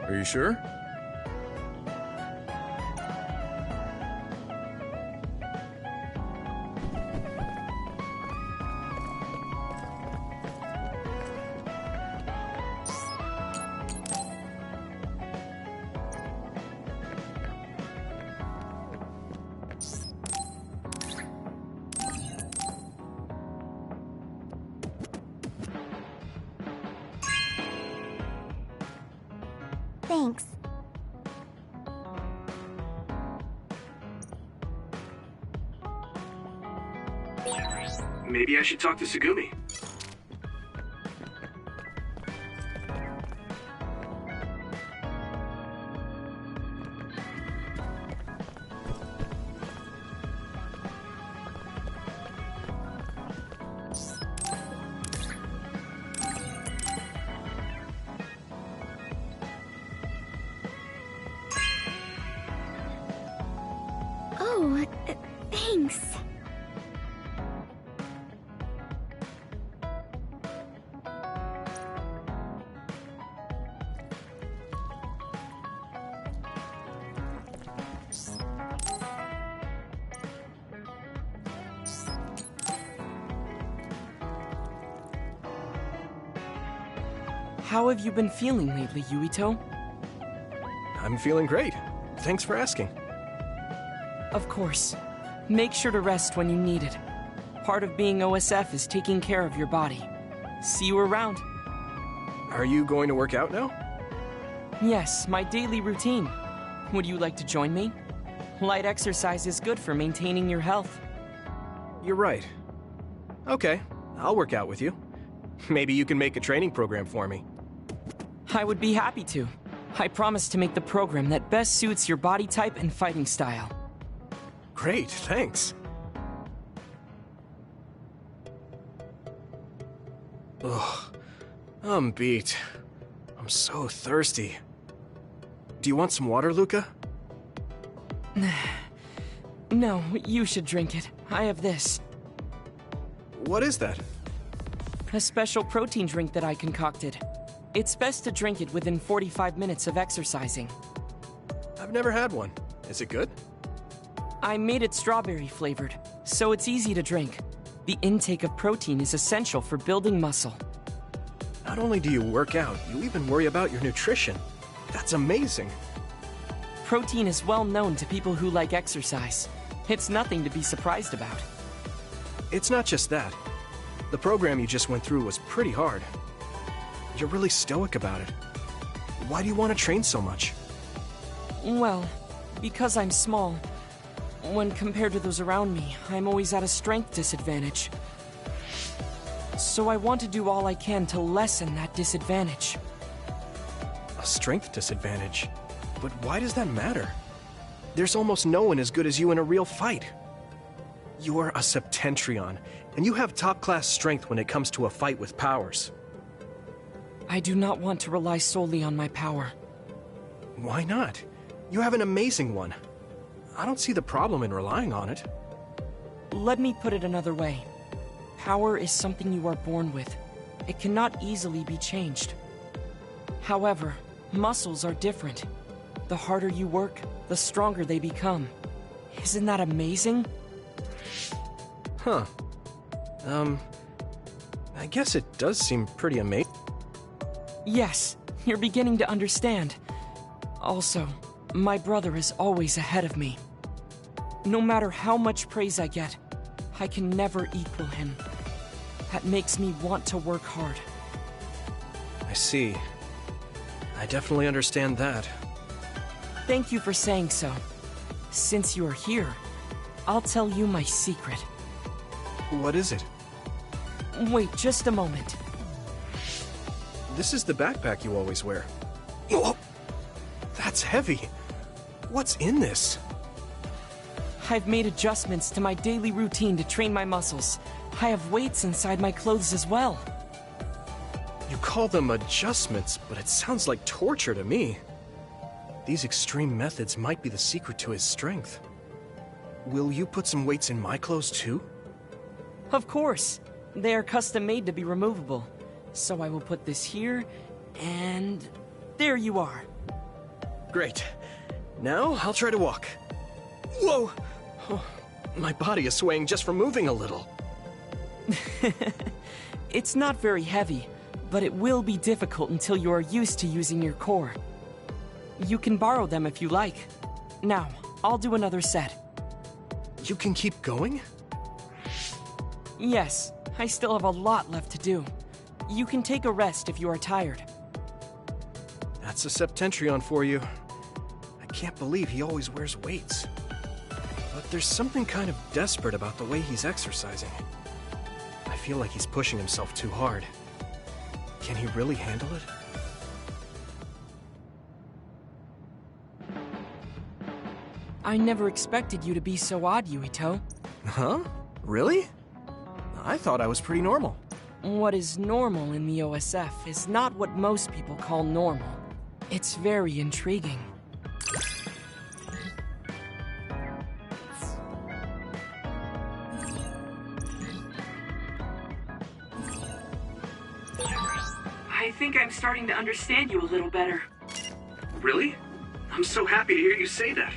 Are you sure? Thanks. Maybe I should talk to Sugumi. Oh, thanks. How have you been feeling lately, Yuito? I'm feeling great. Thanks for asking. Of course. Make sure to rest when you need it. Part of being OSF is taking care of your body. See you around. Are you going to work out now? Yes, my daily routine. Would you like to join me? Light exercise is good for maintaining your health. You're right. Okay, I'll work out with you. Maybe you can make a training program for me. I would be happy to. I promise to make the program that best suits your body type and fighting style. Great, thanks. Ugh, I'm beat. I'm so thirsty. Do you want some water, Luca? No, you should drink it. I have this. What is that? A special protein drink that I concocted. It's best to drink it within 45 minutes of exercising. I've never had one. Is it good? I made it strawberry flavored, so it's easy to drink. The intake of protein is essential for building muscle. Not only do you work out, you even worry about your nutrition. That's amazing. Protein is well known to people who like exercise. It's nothing to be surprised about. It's not just that. The program you just went through was pretty hard. You're really stoic about it. Why do you want to train so much? Well, because I'm small. When compared to those around me, I'm always at a strength disadvantage. So I want to do all I can to lessen that disadvantage. A strength disadvantage? But why does that matter? There's almost no one as good as you in a real fight. You're a Septentrion, and you have top-class strength when it comes to a fight with powers. I do not want to rely solely on my power. Why not? You have an amazing one. I don't see the problem in relying on it. Let me put it another way. Power is something you are born with. It cannot easily be changed. However, muscles are different. The harder you work, the stronger they become. Isn't that amazing? Huh. I guess it does seem pretty amazing. Yes, you're beginning to understand. Also, my brother is always ahead of me. No matter how much praise I get, I can never equal him. That makes me want to work hard. I see. I definitely understand that. Thank you for saying so. Since you are here, I'll tell you my secret. What is it? Wait just a moment. This is the backpack you always wear. Oh, that's heavy. What's in this? I've made adjustments to my daily routine to train my muscles. I have weights inside my clothes as well. You call them adjustments, but it sounds like torture to me. These extreme methods might be the secret to his strength. Will you put some weights in my clothes too? Of course. They are custom made to be removable. So I will put this here, and there you are. Great. Now I'll try to walk. Whoa! Oh, my body is swaying just from moving a little. It's not very heavy, but it will be difficult until you are used to using your core. You can borrow them if you like. Now, I'll do another set. You can keep going? Yes, I still have a lot left to do. You can take a rest if you are tired. That's a Septentrion for you. I can't believe he always wears weights. But there's something kind of desperate about the way he's exercising. I feel like he's pushing himself too hard. Can he really handle it? I never expected you to be so odd, Yuito. Huh? Really? I thought I was pretty normal. What is normal in the OSF is not what most people call normal. It's very intriguing. I think I'm starting to understand you a little better. Really? I'm so happy to hear you say that.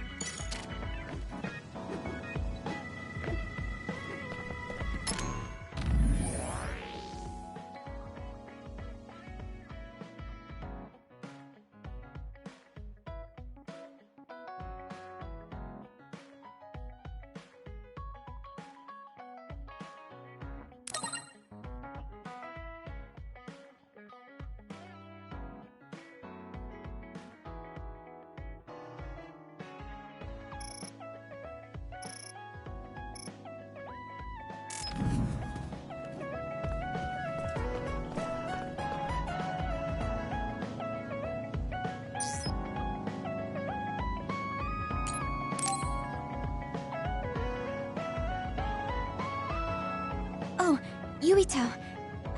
Oh, Yuito,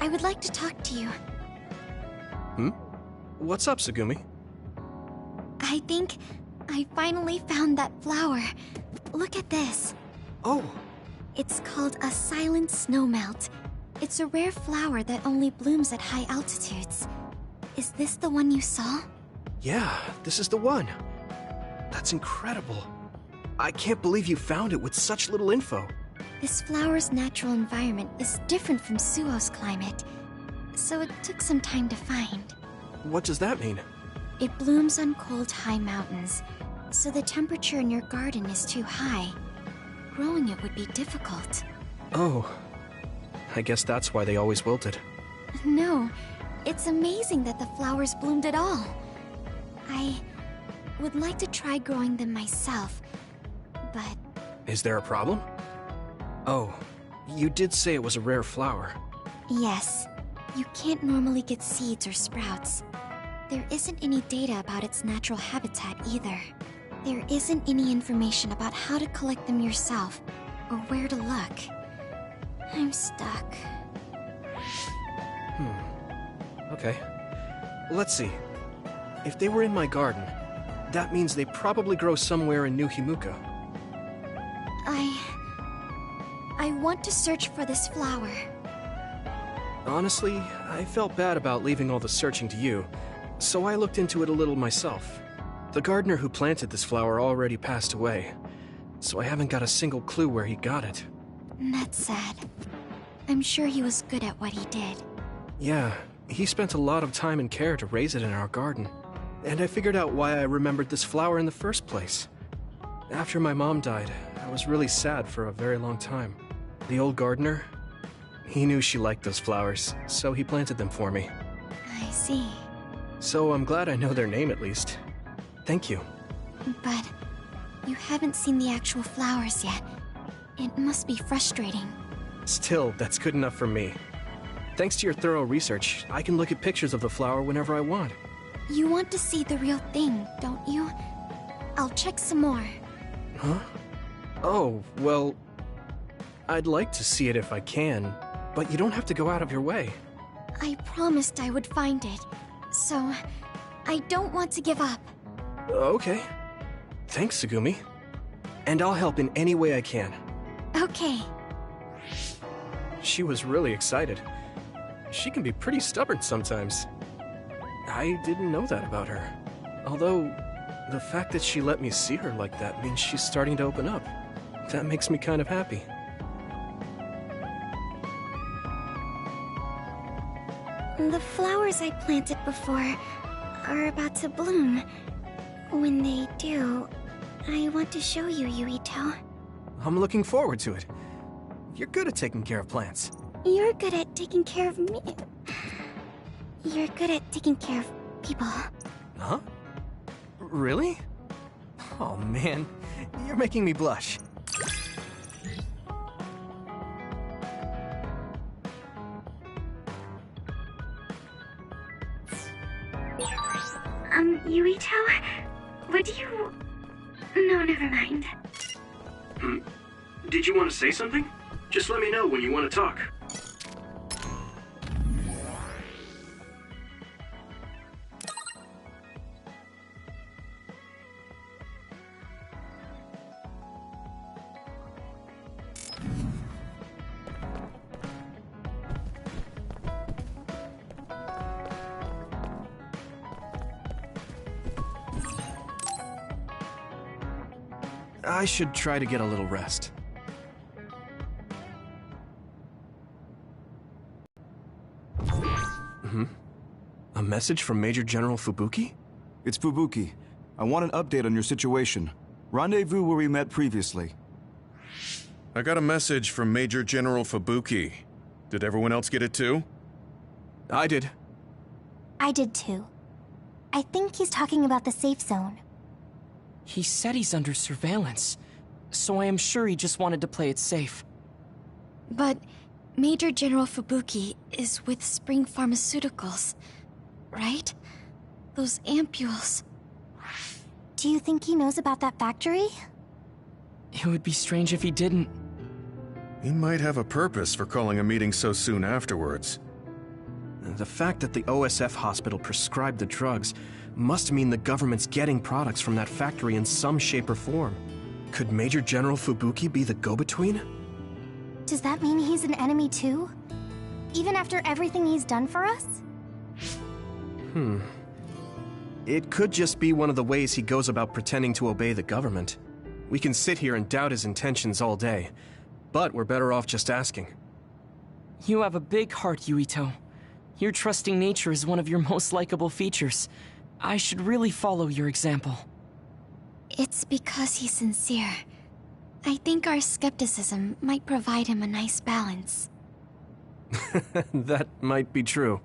I would like to talk to you. What's up, Tsugumi? I think I finally found that flower. Look at this. Oh, It's called a silent snowmelt. It's a rare flower that only blooms at high altitudes. Is this the one you saw? yeah, this is the one. That's incredible. I can't believe you found it with such little info. This flower's natural environment is different from Suo's climate, so it took some time to find. What does that mean? It blooms on cold, high mountains, so the temperature in your garden is too high. Growing it would be difficult. Oh, I guess that's why they always wilted. No, it's amazing that the flowers bloomed at all. I would like to try growing them myself, but Is there a problem? Oh, you did say it was a rare flower. yes, you can't normally get seeds or sprouts. There isn't any data about its natural habitat either. There isn't any information about how to collect them yourself, or where to look. I'm stuck. Okay. Let's see. If they were in my garden, that means they probably grow somewhere in New Himuka. I want to search for this flower. Honestly, I felt bad about leaving all the searching to you, so I looked into it a little myself. The gardener who planted this flower already passed away, so I haven't got a single clue where he got it. That's sad. I'm sure he was good at what he did. Yeah, he spent a lot of time and care to raise it in our garden. And I figured out why I remembered this flower in the first place. After my mom died, I was really sad for a very long time. The old gardener, he knew she liked those flowers, so he planted them for me. I see. So I'm glad I know their name at least. Thank you. But you haven't seen the actual flowers yet. It must be frustrating. Still, that's good enough for me. Thanks to your thorough research, I can look at pictures of the flower whenever I want. You want to see the real thing, don't you? I'll check some more. Huh? Oh, well, I'd like to see it if I can, but you don't have to go out of your way. I promised I would find it, so I don't want to give up. Okay. Thanks, Tsugumi. And I'll help in any way I can. Okay. She was really excited. She can be pretty stubborn sometimes. I didn't know that about her. Although, The fact that she let me see her like that means she's starting to open up. That makes me kind of happy. The flowers I planted before are about to bloom. When they do, I want to show you, Yuito. I'm looking forward to it. You're good at taking care of plants. You're good at taking care of me. You're good at taking care of people. Huh? Really? Oh man, you're making me blush. Yuito? Would you... No, never mind. Did you want to say something? Just let me know when you want to talk. I should try to get a little rest. A message from Major General Fubuki? It's Fubuki. I want an update on your situation. Rendezvous where we met previously. I got a message from Major General Fubuki. Did everyone else get it too? I did. I did too. I think he's talking about the safe zone. He said he's under surveillance, so I am sure he just wanted to play it safe. But Major General Fubuki is with Spring Pharmaceuticals, right? Those ampules. Do you think he knows about that factory? It would be strange if he didn't. He might have a purpose for calling a meeting so soon afterwards. The fact that the OSF hospital prescribed the drugs must mean the government's getting products from that factory in some shape or form. Could Major General Fubuki be the go-between? Does that mean he's an enemy too? Even after everything he's done for us? It could just be one of the ways he goes about pretending to obey the government. We can sit here and doubt his intentions all day, but we're better off just asking. You have a big heart, Yuito. Your trusting nature is one of your most likable features. I should really follow your example. It's because he's sincere. I think our skepticism might provide him a nice balance. That might be true.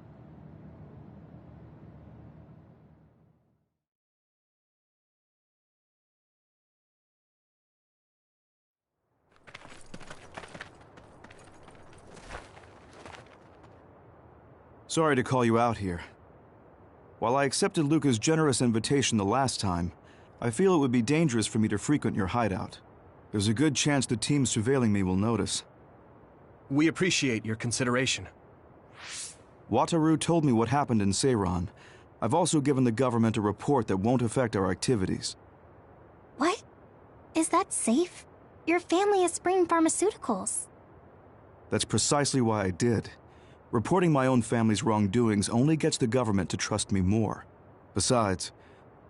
Sorry to call you out here. While I accepted Luca's generous invitation the last time, I feel it would be dangerous for me to frequent your hideout. There's a good chance the team surveilling me will notice. We appreciate your consideration. Wataru told me what happened in Seiran. I've also given the government a report that won't affect our activities. What? Is that safe? Your family is Spring Pharmaceuticals. That's precisely why I did. Reporting my own family's wrongdoings only gets the government to trust me more. Besides,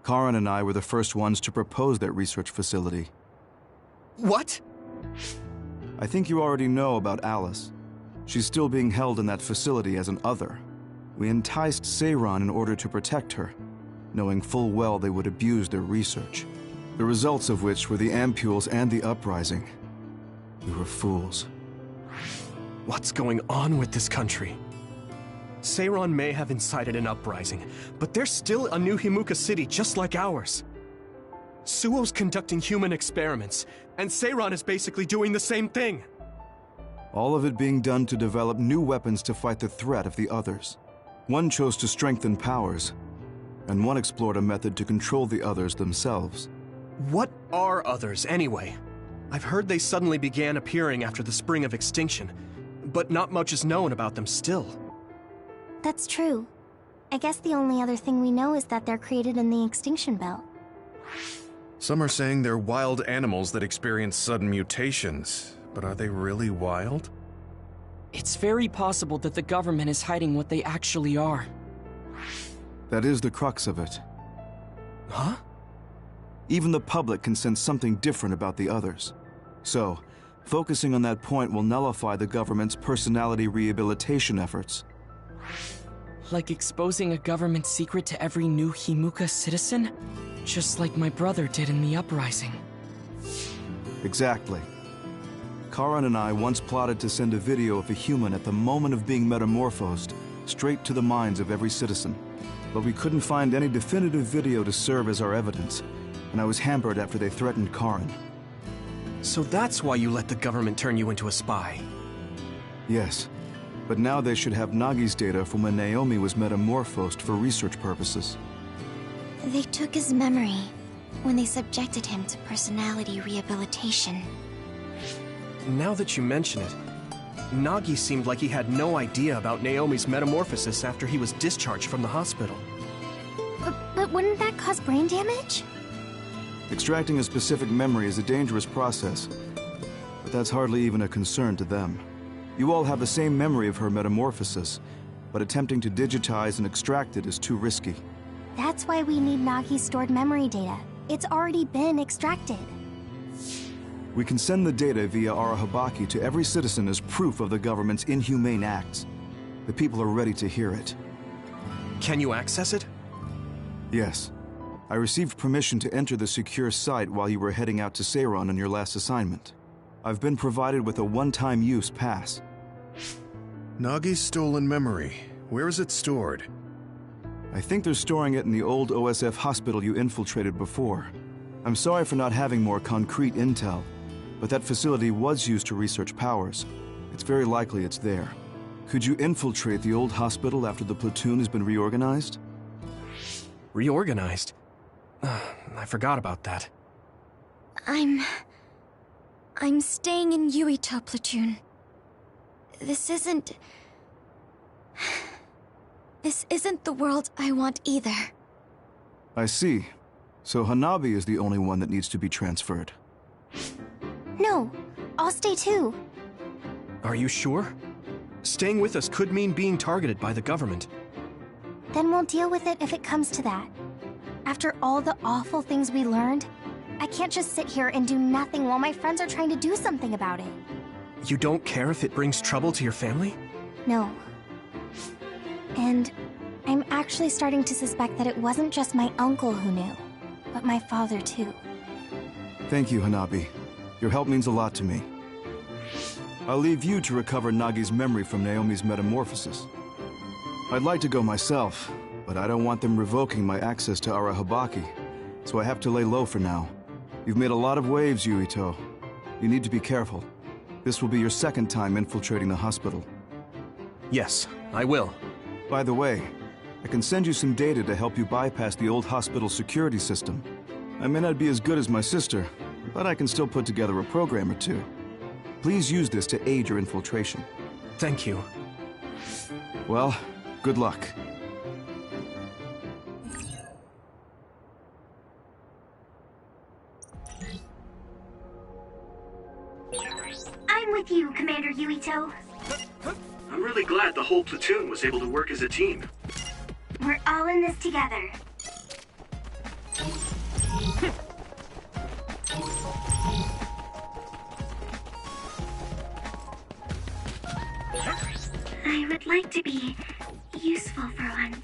Karin and I were the first ones to propose that research facility. What? I think you already know about Alice. She's still being held in that facility as an other. We enticed Seiran in order to protect her, knowing full well they would abuse their research. The results of which were the ampules and the uprising. We were fools. What's going on with this country? Seiran may have incited an uprising, but there's still a new Himuka city just like ours. Suo's conducting human experiments, and Seiran is basically doing the same thing. All of it being done to develop new weapons to fight the threat of the others. One chose to strengthen powers, and one explored a method to control the others themselves. What are others, anyway? I've heard they suddenly began appearing after the Spring of Extinction, but not much is known about them still. That's true. I guess the only other thing we know is that they're created in the Extinction Belt. Some are saying they're wild animals that experience sudden mutations, but are they really wild? It's very possible that the government is hiding what they actually are. That is the crux of it. Huh? Even the public can sense something different about the others. So, focusing on that point will nullify the government's personality rehabilitation efforts. Like exposing a government secret to every new Himuka citizen? Just like my brother did in the uprising. Exactly. Karan and I once plotted to send a video of a human at the moment of being metamorphosed straight to the minds of every citizen. But we couldn't find any definitive video to serve as our evidence, and I was hampered after they threatened Karan. So that's why you let the government turn you into a spy. Yes, but now they should have Nagi's data from when Naomi was metamorphosed for research purposes. They took his memory when they subjected him to personality rehabilitation. Now that you mention it, Nagi seemed like he had no idea about Naomi's metamorphosis after he was discharged from the hospital. But wouldn't that cause brain damage? Extracting a specific memory is a dangerous process, but that's hardly even a concern to them. You all have the same memory of her metamorphosis, but attempting to digitize and extract it is too risky. That's why we need Nagi's stored memory data. It's already been extracted. We can send the data via Arahabaki to every citizen as proof of the government's inhumane acts. The people are ready to hear it. Can you access it? Yes. I received permission to enter the secure site while you were heading out to Seiron on your last assignment. I've been provided with a one-time use pass. Nagi's stolen memory. Where is it stored? I think they're storing it in the old OSF hospital you infiltrated before. I'm sorry for not having more concrete intel, but that facility was used to research powers. It's very likely it's there. Could you infiltrate the old hospital after the platoon has been reorganized? Reorganized? I forgot about that. I'm staying in Yuito platoon. This isn't the world I want either. I see. So Hanabi is the only one that needs to be transferred. No, I'll stay too. Are you sure? Staying with us could mean being targeted by the government. Then we'll deal with it if it comes to that. After all the awful things we learned, I can't just sit here and do nothing while my friends are trying to do something about it. You don't care if it brings trouble to your family? No. And I'm actually starting to suspect that it wasn't just my uncle who knew, but my father too. Thank you, Hanabi. Your help means a lot to me. I'll leave you to recover Nagi's memory from Naomi's metamorphosis. I'd like to go myself, but I don't want them revoking my access to Arahabaki, so I have to lay low for now. You've made a lot of waves, Yuito. You need to be careful. This will be your second time infiltrating the hospital. Yes, I will. By the way, I can send you some data to help you bypass the old hospital security system. I may not be as good as my sister, but I can still put together a program or two. Please use this to aid your infiltration. Thank you. Well, good luck. I'm with you, Commander Yuito. I'm really glad the whole platoon was able to work as a team. We're all in this together. I would like to be useful for once.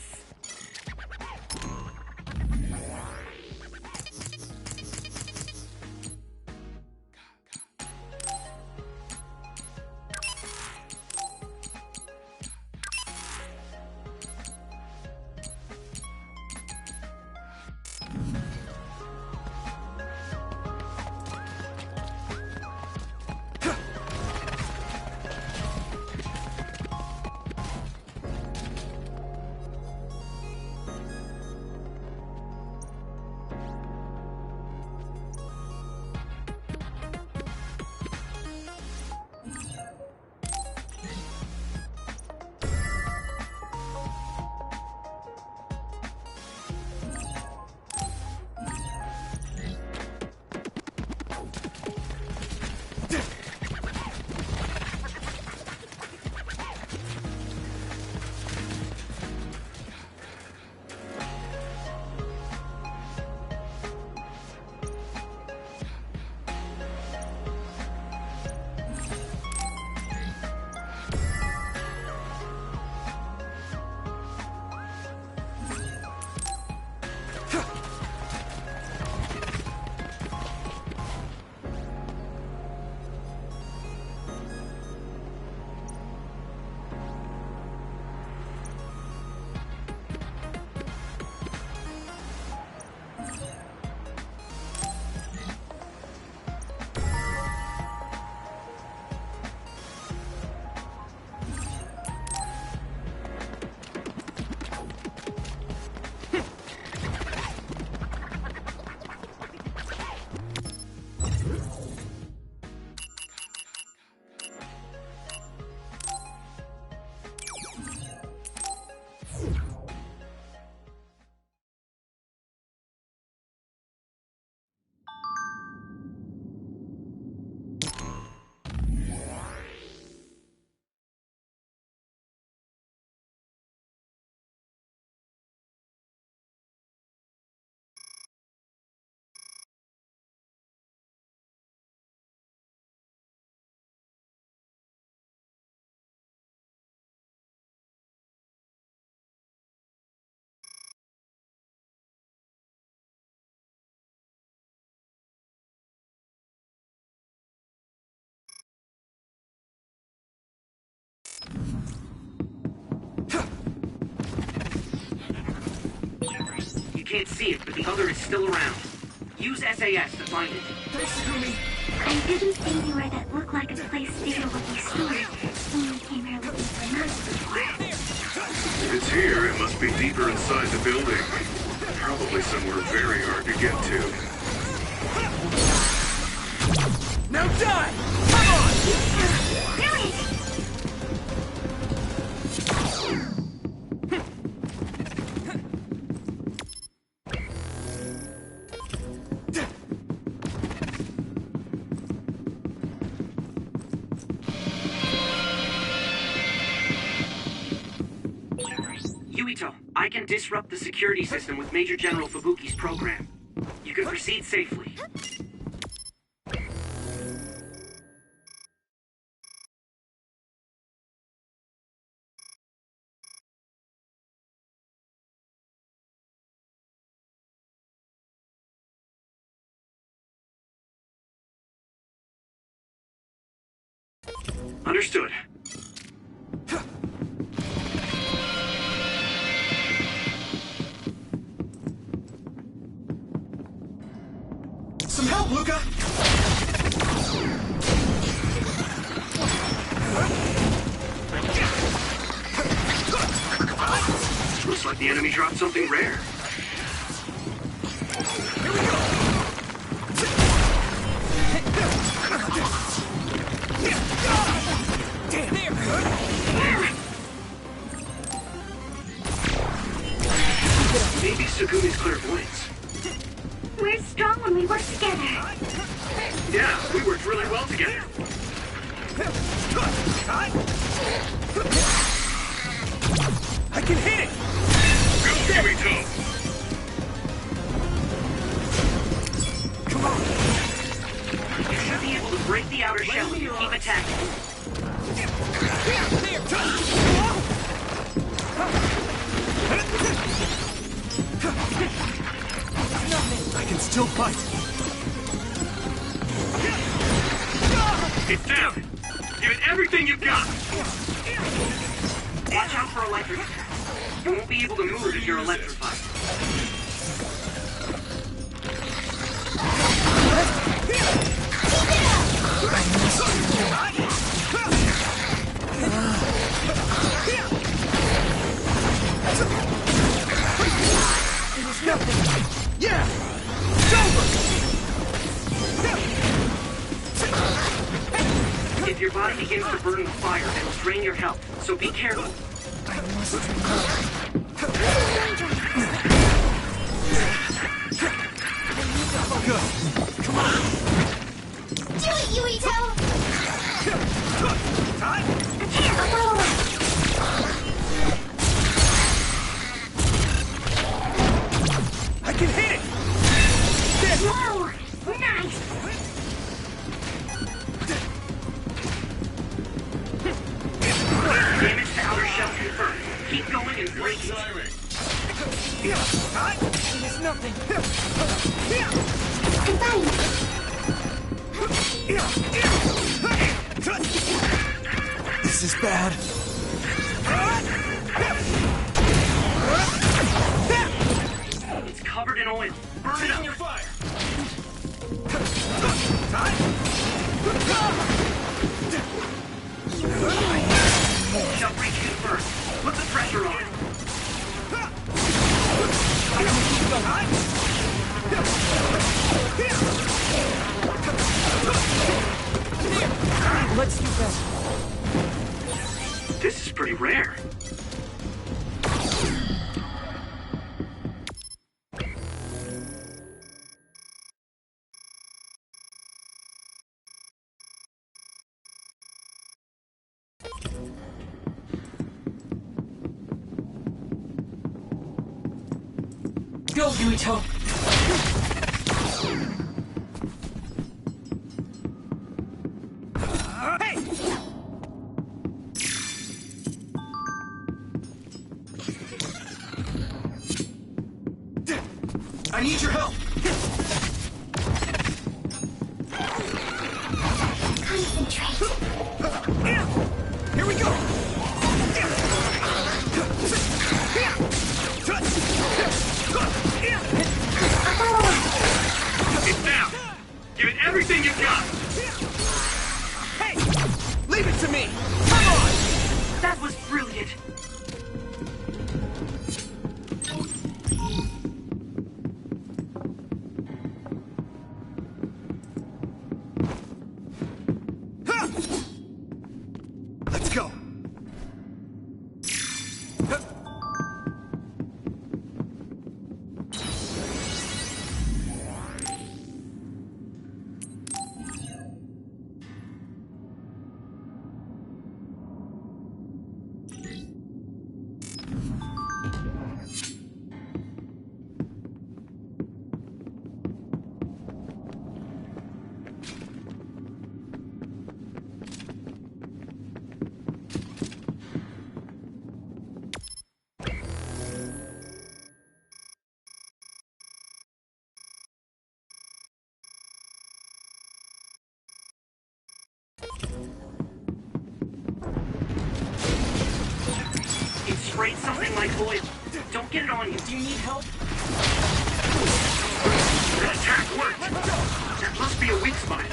can't see it, but the other is still around. Use SAS to find it. I didn't see anywhere that looked like a place Zeta would be stored when we came here looking for nuts before. If it's here, it must be deeper inside the building. Probably somewhere very hard to get to. Now die! Come on! Brilliant! Yuito, I can disrupt the security system with Major General Fubuki's program. You can proceed safely. Understood. Some help, Luca! Looks like the enemy dropped something rare. Here we go! Damn! Maybe Sugumi's clairvoyance. We're strong when we work together. Yeah, we worked really well together. I can hit it! Go, Yuito! Come on! You should be able to break the outer shell if you keep attacking. I can still fight. It's down! Give it everything you've got! Watch out for electric attacks. You won't be able to move if you're electrified. Yeah! It's over! If your body begins to burn with fire, it'll drain your health, so be careful. I must Good. Come on! Do it, Yuito! Time! I'll follow up. I can hit it! This! Whoa! Nice! Damage to outer shell confirmed. Keep going and break it. It is nothing. I'm fine. This is bad. It's covered in oil. Burn it up. Shall reach you first. Put the pressure on. Let's do better. This is pretty rare. Go, Yuito. Hey! I need your help! Concentrate. Here we go! incorporate something like oil. Don't get it on you. Do you need help? That attack worked. That must be a weak spot.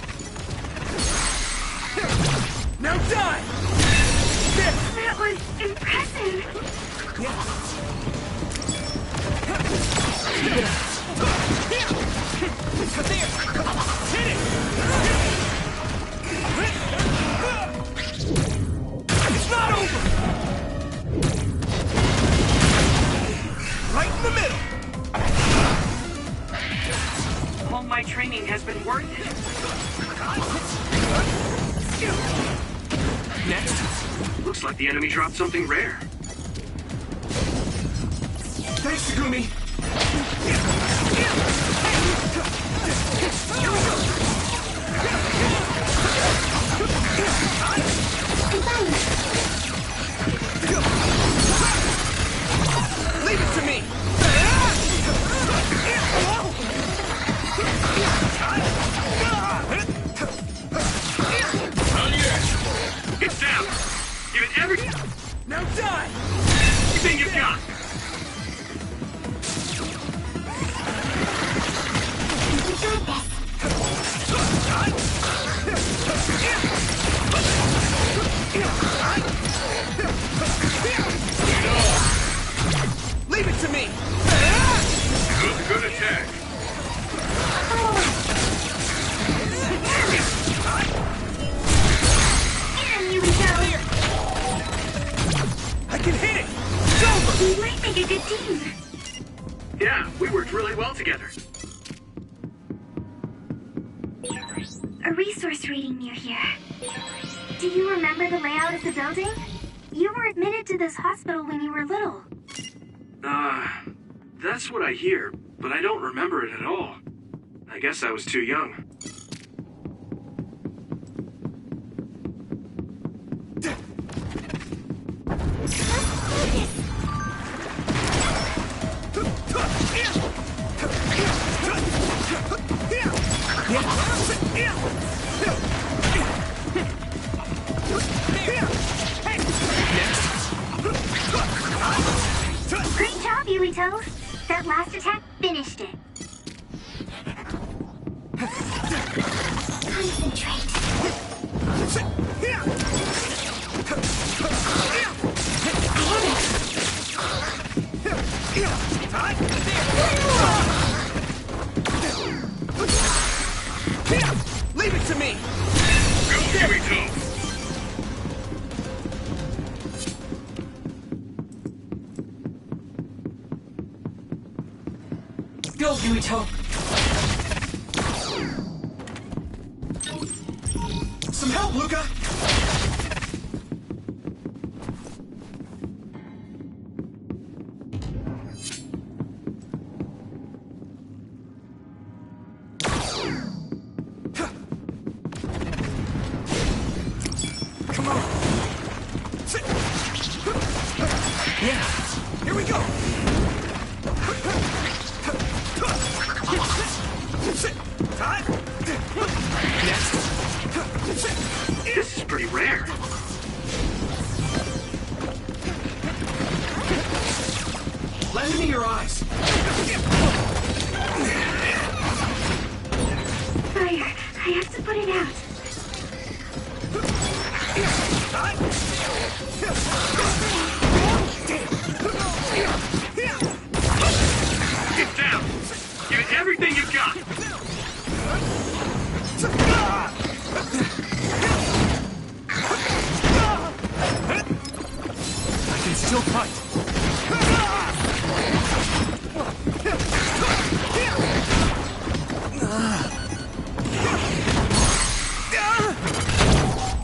Now die! That was impressive. It's not over! Right in the middle! All my training has been worth it. Next. Looks like the enemy dropped something rare. Thanks, Segumi. Leave it to me. It's down. Give it every... Now die. Everything you've got. Leave it to me. That was a good attack. And Yuito. I can hit it. It's over. We might make a good team. Yeah, we worked really well together. A resource reading near here. Do you remember the layout of the building? You were admitted to this hospital when you were little. That's what I hear, but I don't remember it at all. I guess I was too young. Great job, Yuito. That last attack finished it. Concentrate. Leave it to me. Go, Yuito. Go, Yuito. Some help, Luca. Come on. Sit. Yeah. Here we go. Sit. Time. Next. Sit. This is pretty rare. Lend me your eyes. Fire. I have to put it out. Get down. Give it everything you've got. I can still fight.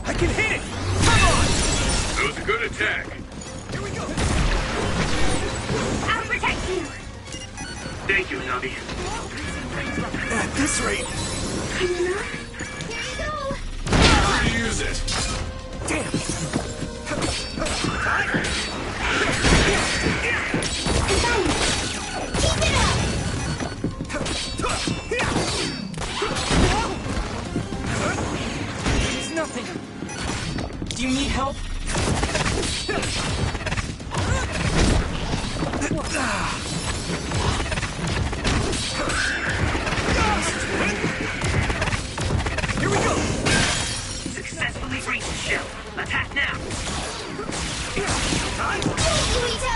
I can hit it. Come on. That was a good attack. Here we go. I'll protect you. Thank you, Navi. At this rate. Use it. Damn. It's nothing. Do you need help? Here we go! Successfully breached the shell. Attack now! Yuito!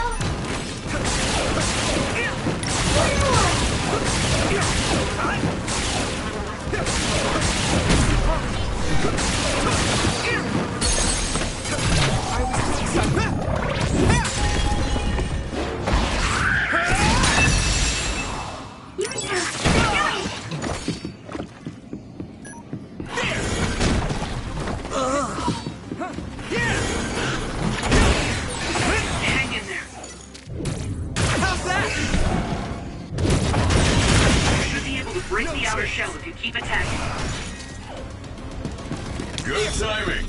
Hang in there. How's that? You should be able to break the outer shell if you keep attacking. Good timing.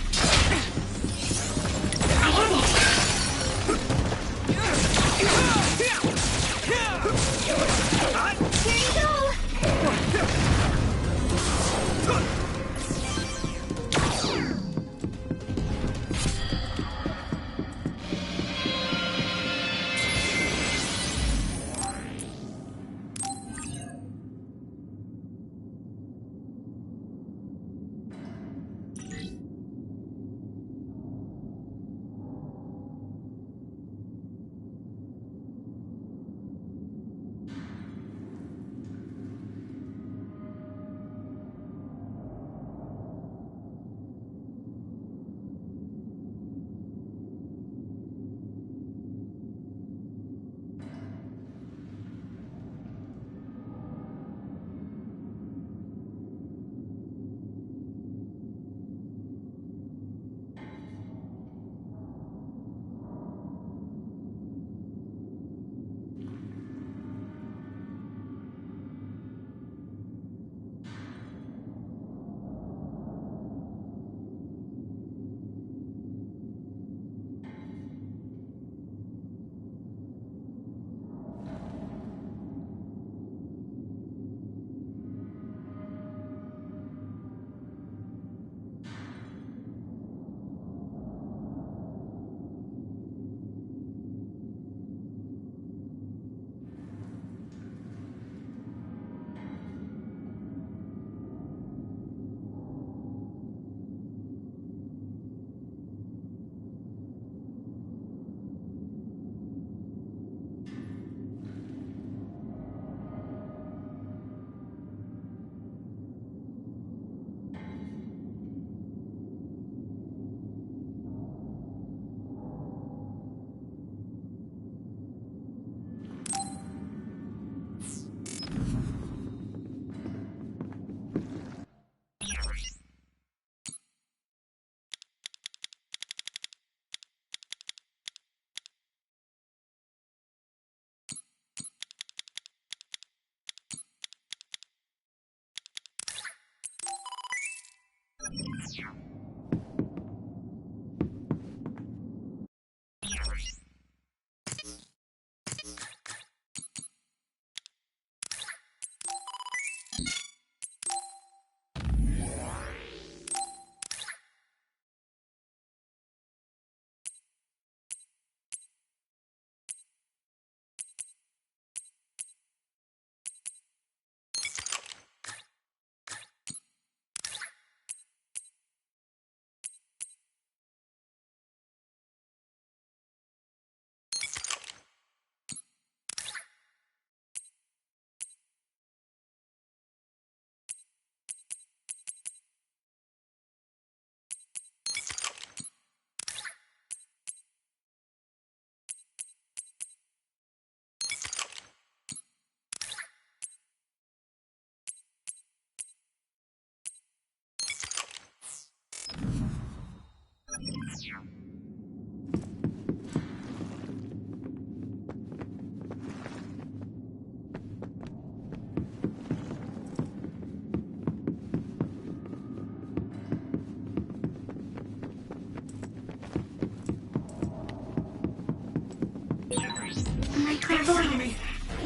My clairvoyance.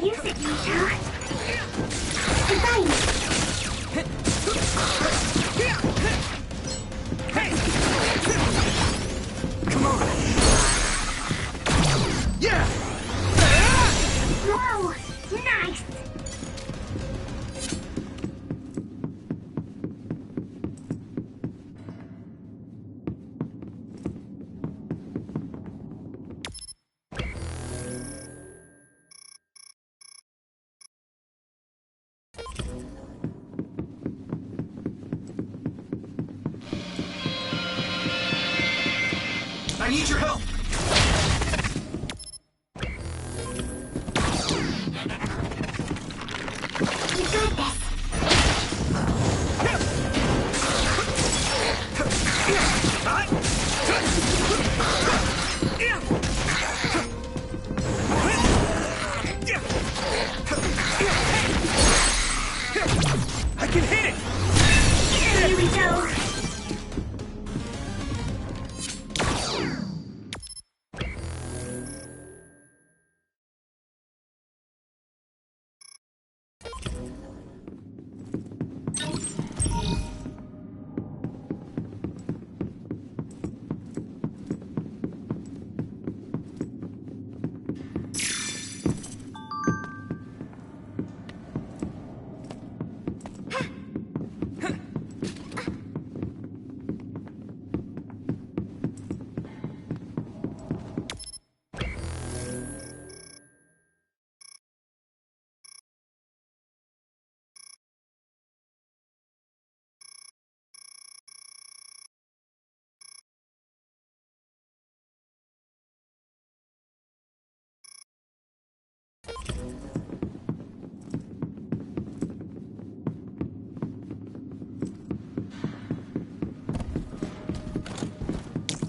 Use it, Yuito. Right. Come on. Yeah! I need your help! You got this. I can hit it! Here we go.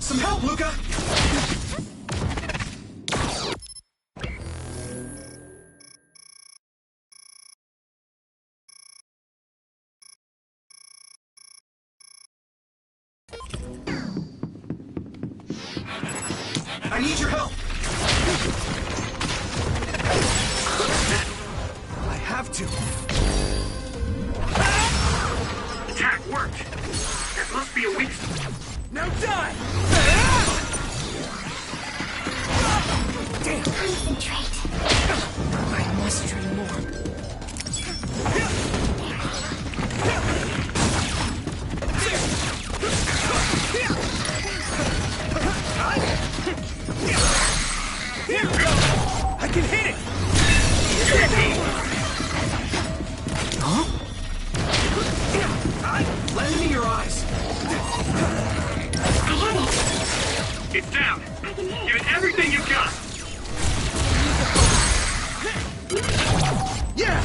Some help, Luca! I need your help! I have to. Attack worked. That must be a weak... Now die! Damn! Concentrate. I must train more. I can hit it! Huh? Lend me your eyes. I have it. It's down. I can hit Give it everything you've got. Yeah!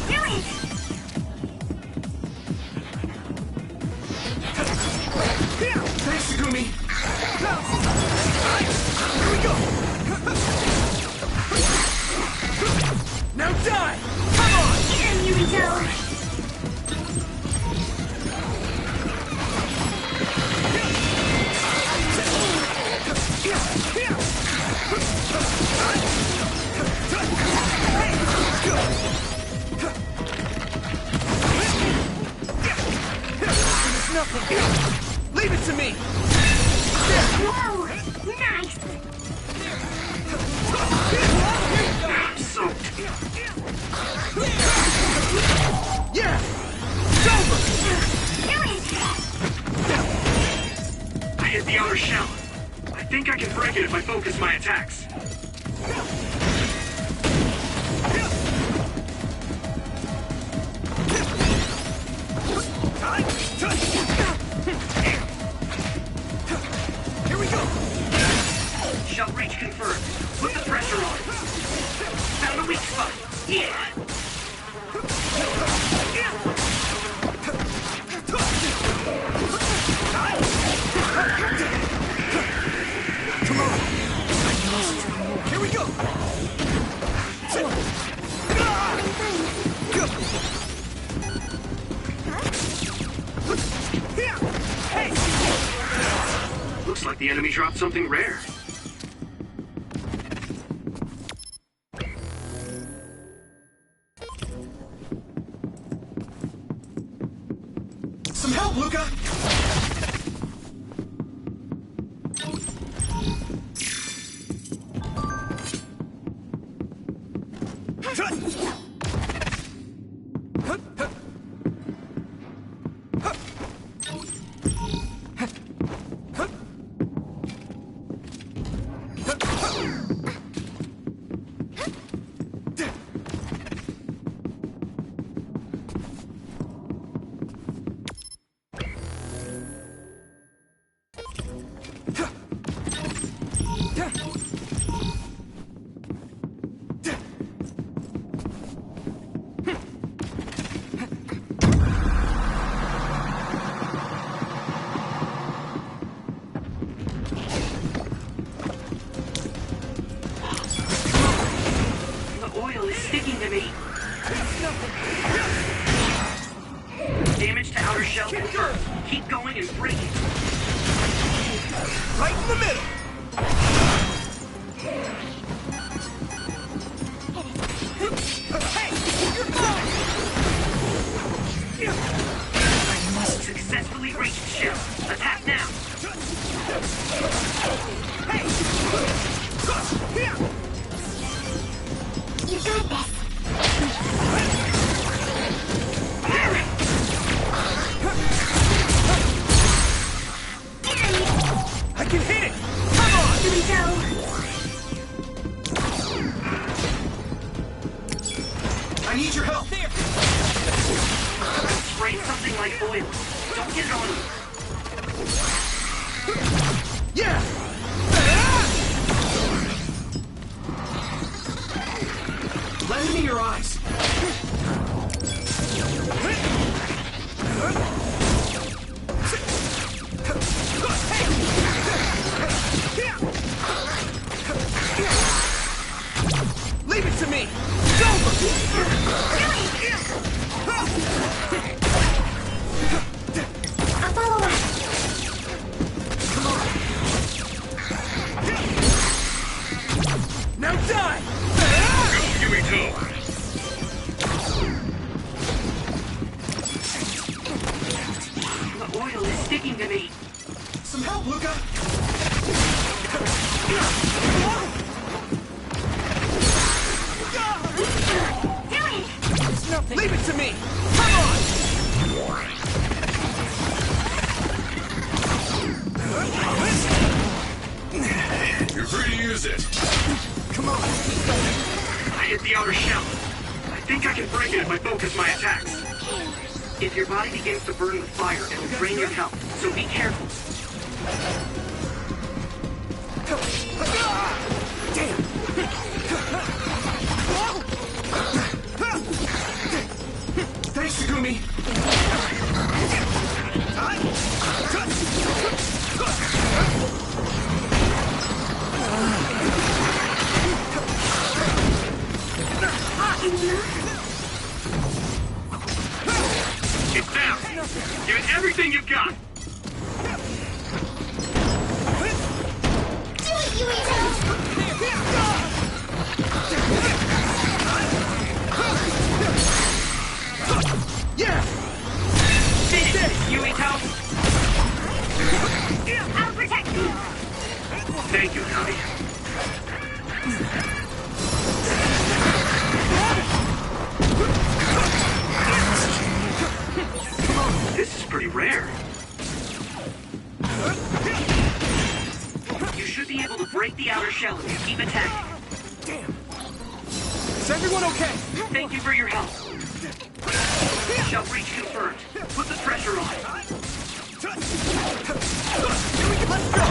Do it. Thanks, Sugumi. Here we go. Now die! Come on! Here we go. There's nothing. Leave it to me. Whoa. Nice. I'm soaked. Yeah! It's over! Do it. I hit the outer shell. I think I can break it if I focus my attacks. Here we go! Shell reach confirmed. Put the pressure on. Found a weak spot. Yeah. Come on! Here we go! Hey! Looks like the enemy dropped something rare. Some help, Luca! The oil is sticking to me. Damage to outer shell confirmed. Keep going and break it. Right in the middle! I must successfully reach the shell. Attack now. You got this. I can hit it! Come on! Here we go. I need your help! There! Spray something like oil. Don't get it on you. Yeah! Let it in your eyes! Leave it to me! I'll follow up. Now die! Go, Yuito! The oil is sticking to me. Some help, Luca! There's nothing. Leave it to me! Come on! You're free to use it. Come on! I hit the outer shell. I think I can break it if I focus my attacks. If your body begins to burn with fire, it'll drain your health, so be careful. Damn! Thanks, Shigumi! It's down. Give it everything you've got. Do it, Yuito! Yeah! Finish it, Yuito. I'll protect you. Thank you, Navi. This is pretty rare. You should be able to break the outer shell if you keep attacking. Damn! Is everyone okay? Thank you for your help. Shell breach confirmed. Put the pressure on. Let's go!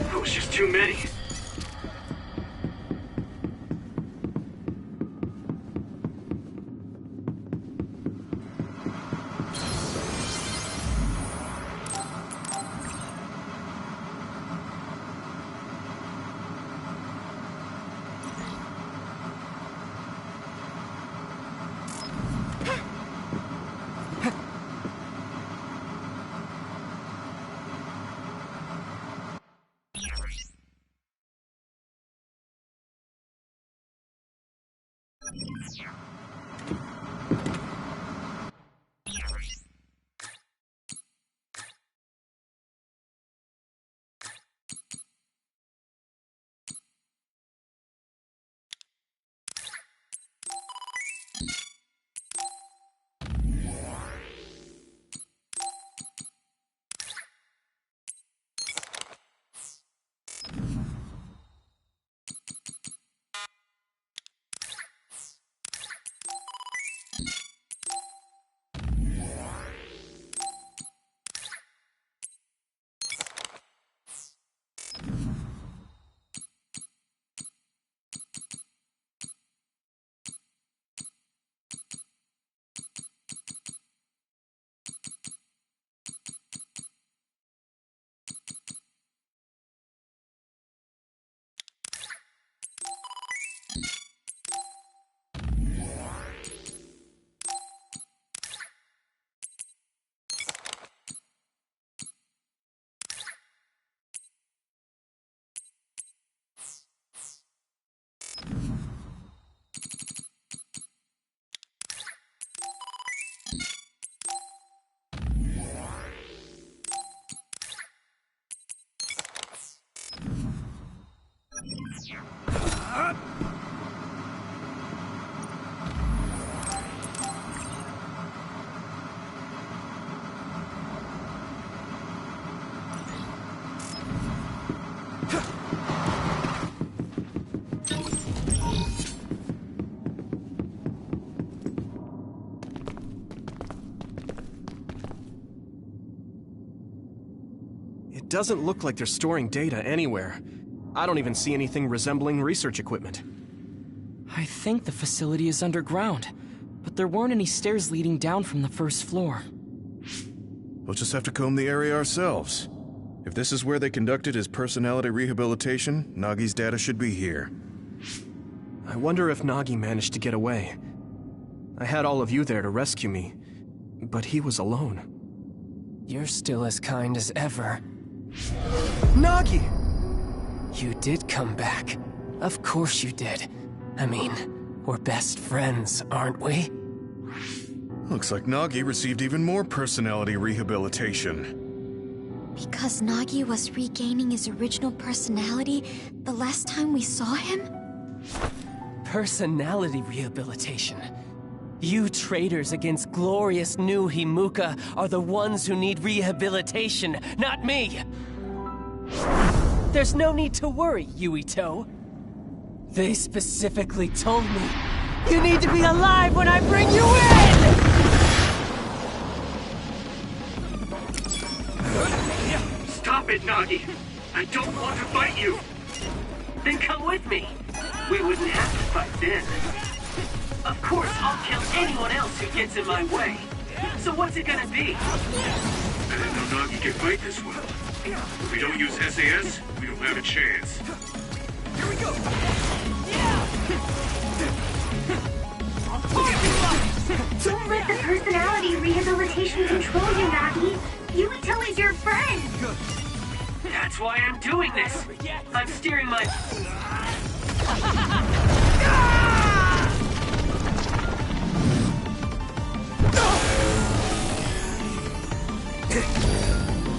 That was just too many. doesn't look like they're storing data anywhere. I don't even see anything resembling research equipment. I think the facility is underground, but there weren't any stairs leading down from the first floor. We'll just have to comb the area ourselves. If this is where they conducted his personality rehabilitation, Nagi's data should be here. I wonder if Nagi managed to get away. I had all of you there to rescue me, but he was alone. You're still as kind as ever. Nagi! You did come back. Of course you did. I mean, we're best friends, aren't we? Looks like Nagi received even more personality rehabilitation. Because Nagi was regaining his original personality the last time we saw him? Personality rehabilitation. You traitors against glorious new Himuka are the ones who need rehabilitation, not me! There's no need to worry, Yuito. They specifically told me you need to be alive when I bring you in! Stop it, Nagi! I don't want to fight you! Then come with me! We wouldn't have to fight then. Of course, I'll kill anyone else who gets in my way. So what's it gonna be? I didn't know Nagi can fight this well. If we don't use SAS, we don't have a chance. Here we go! Don't let the personality rehabilitation control you, Nagi. Yuito is your friend. That's why I'm doing this. I'm steering my...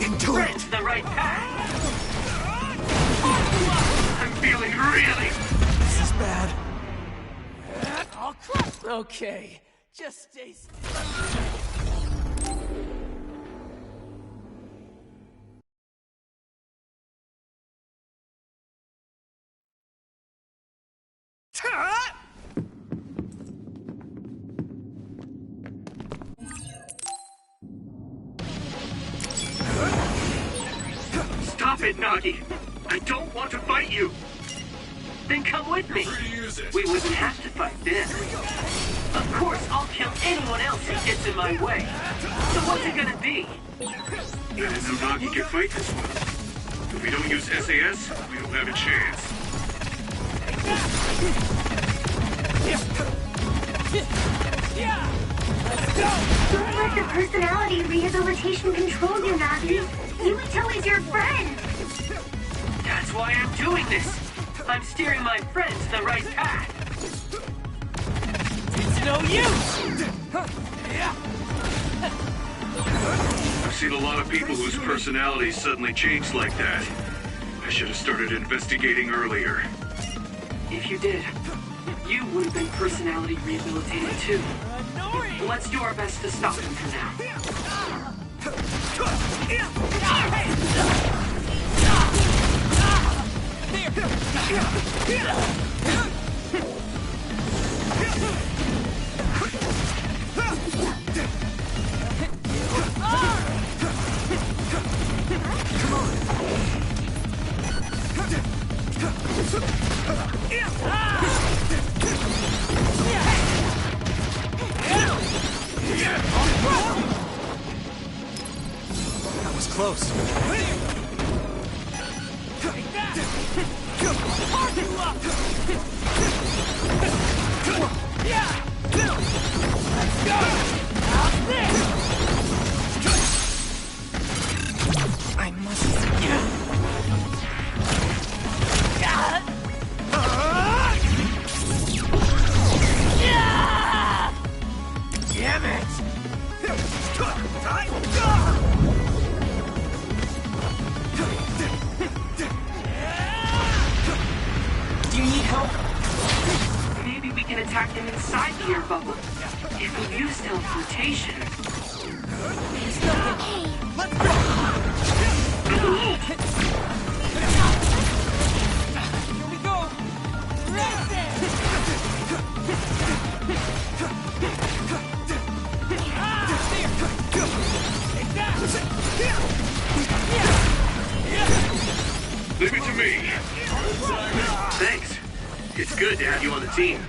Into Right it! to the right path. I'm feeling really... This is bad. Okay, just stay still. Stop it, Nagi! I don't want to fight you! Then come with me! We wouldn't have to fight then. Of course, I'll kill anyone else who gets in my way. So what's it gonna be? I didn't know Nagi can fight this well. If we don't use SAS, we don't have a chance. Don't let the personality rehabilitation control you, Nagi. Yuito is your friend. That's why I'm doing this. I'm steering my friend to the right path. It's no use! I've seen a lot of people whose personalities suddenly changed like that. I should have started investigating earlier. If you did, you would have been personality rehabilitated too. Let's do our best to stop him for now. That was close. I must... Damn it! Do you need help? Maybe we can attack them inside the air bubble. If we use teleportation. Let's go! Here we go! Right there! Take that! It's good to have you on the team.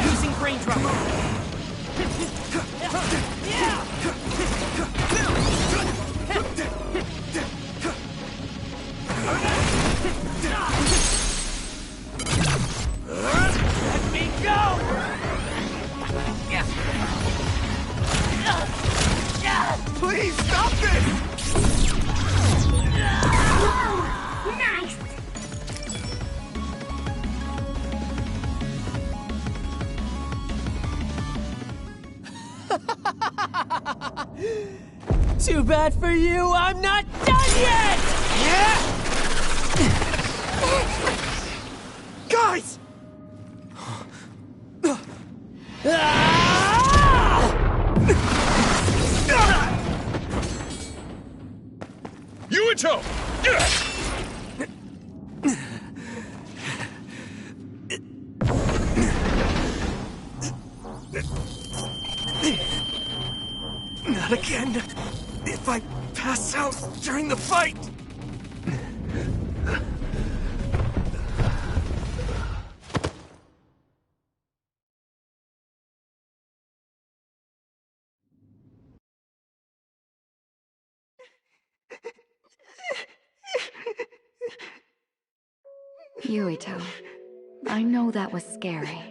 Using brain drop. Let me go! Please stop this! Whoa! Nice! Too bad for you, I'm not done yet! Guys! Yuito! Not again. If I pass out during the fight. Yuito, I know that was scary.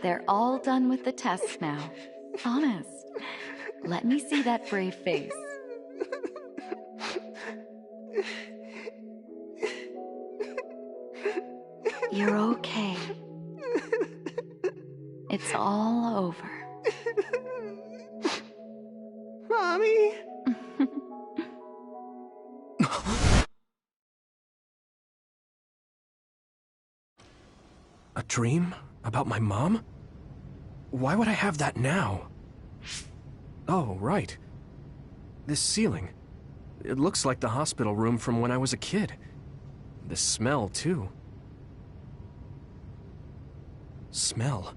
They're all done with the tests now. Honest. Let me see that brave face. You're okay. It's all over. Mommy? A dream? About my mom? Why would I have that now? Oh, right. This ceiling. It looks like the hospital room from when I was a kid. The smell, too. Smell?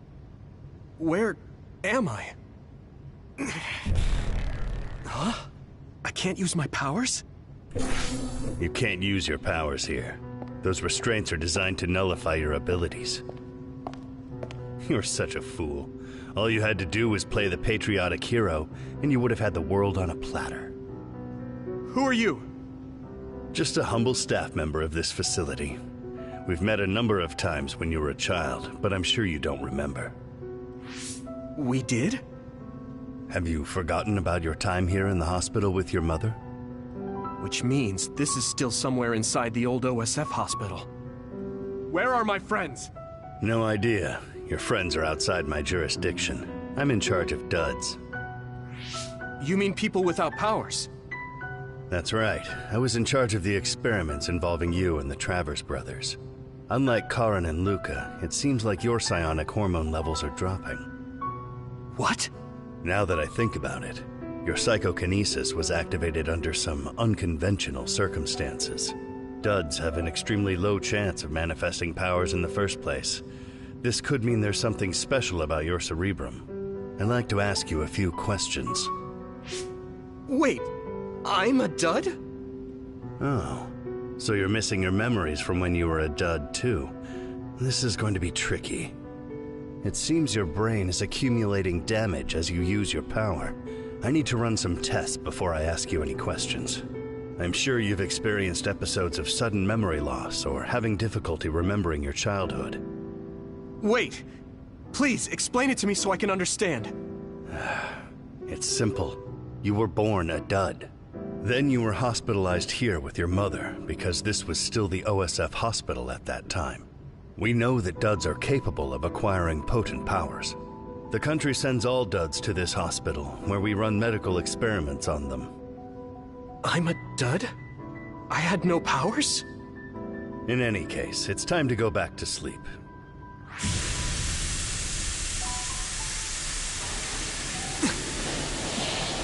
Where am I? Huh? I can't use my powers? You can't use your powers here. Those restraints are designed to nullify your abilities. You're such a fool. All you had to do was play the patriotic hero, and you would have had the world on a platter. Who are you? Just a humble staff member of this facility. We've met a number of times when you were a child, but I'm sure you don't remember. We did? Have you forgotten about your time here in the hospital with your mother? Which means this is still somewhere inside the old OSF hospital. Where are my friends? No idea. Your friends are outside my jurisdiction. I'm in charge of duds. You mean people without powers? That's right. I was in charge of the experiments involving you and the Travers brothers. Unlike Karin and Luca, it seems like your psionic hormone levels are dropping. What? Now that I think about it, your psychokinesis was activated under some unconventional circumstances. Duds have an extremely low chance of manifesting powers in the first place. This could mean there's something special about your cerebrum. I'd like to ask you a few questions. Wait, I'm a dud? Oh, so you're missing your memories from when you were a dud too. This is going to be tricky. It seems your brain is accumulating damage as you use your power. I need to run some tests before I ask you any questions. I'm sure you've experienced episodes of sudden memory loss or having difficulty remembering your childhood. Wait, please explain it to me so I can understand. It's simple. You were born a dud. Then you were hospitalized here with your mother because this was still the OSF hospital at that time. We know that duds are capable of acquiring potent powers. The country sends all duds to this hospital, where we run medical experiments on them. I'm a dud? I had no powers? In any case, it's time to go back to sleep.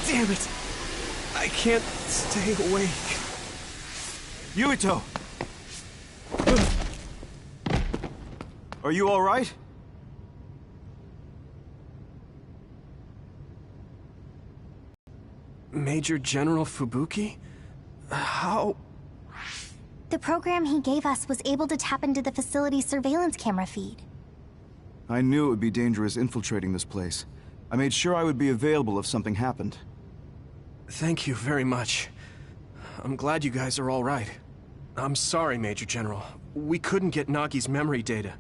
Damn it! I can't stay awake. Yuito! Are you all right? Major General Fubuki? How? The program he gave us was able to tap into the facility's surveillance camera feed. I knew it would be dangerous infiltrating this place. I made sure I would be available if something happened. Thank you very much. I'm glad you guys are all right. I'm sorry, Major General. We couldn't get Nagi's memory data.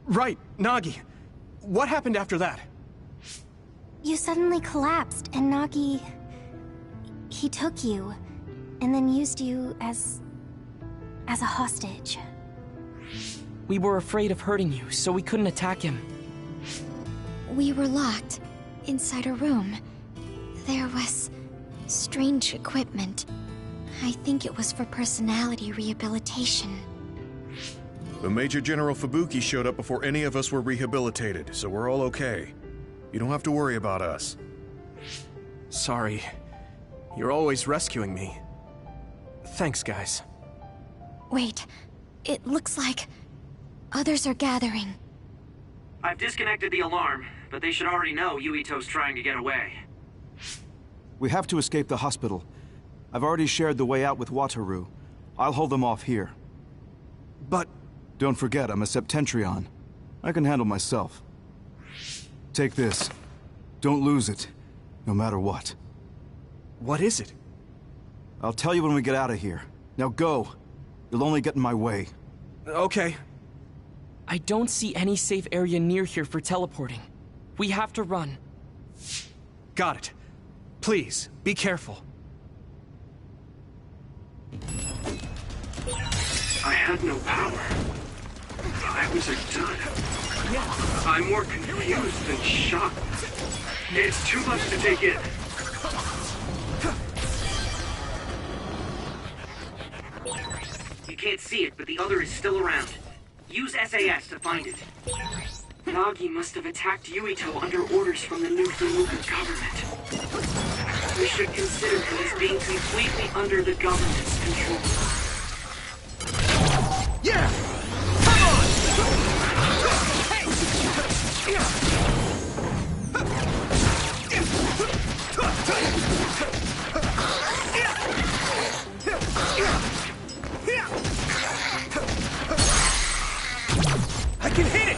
Right, Nagi. What happened after that? You suddenly collapsed, and Nagi... he took you, and then used you as a hostage. We were afraid of hurting you, so we couldn't attack him. We were locked inside a room. There was strange equipment. I think it was for personality rehabilitation. But Major General Fubuki showed up before any of us were rehabilitated, so we're all okay. You don't have to worry about us. Sorry. You're always rescuing me. Thanks, guys. Wait, it looks like others are gathering. I've disconnected the alarm, but they should already know Yuito's trying to get away. We have to escape the hospital. I've already shared the way out with Wataru. I'll hold them off here. But... Don't forget, I'm a Septentrion. I can handle myself. Take this. Don't lose it, no matter what. What is it? I'll tell you when we get out of here. Now go. You'll only get in my way. Okay. I don't see any safe area near here for teleporting. We have to run. Got it. Please, be careful. I had no power. I was a dud. I'm more confused than shocked. It's too much to take in. You can't see it, but the other is still around. Use SAS to find it. Nagi must have attacked Yuito under orders from the new Himuka government. We should consider him as being completely under the government's control. Yeah! Come on! I can hit it!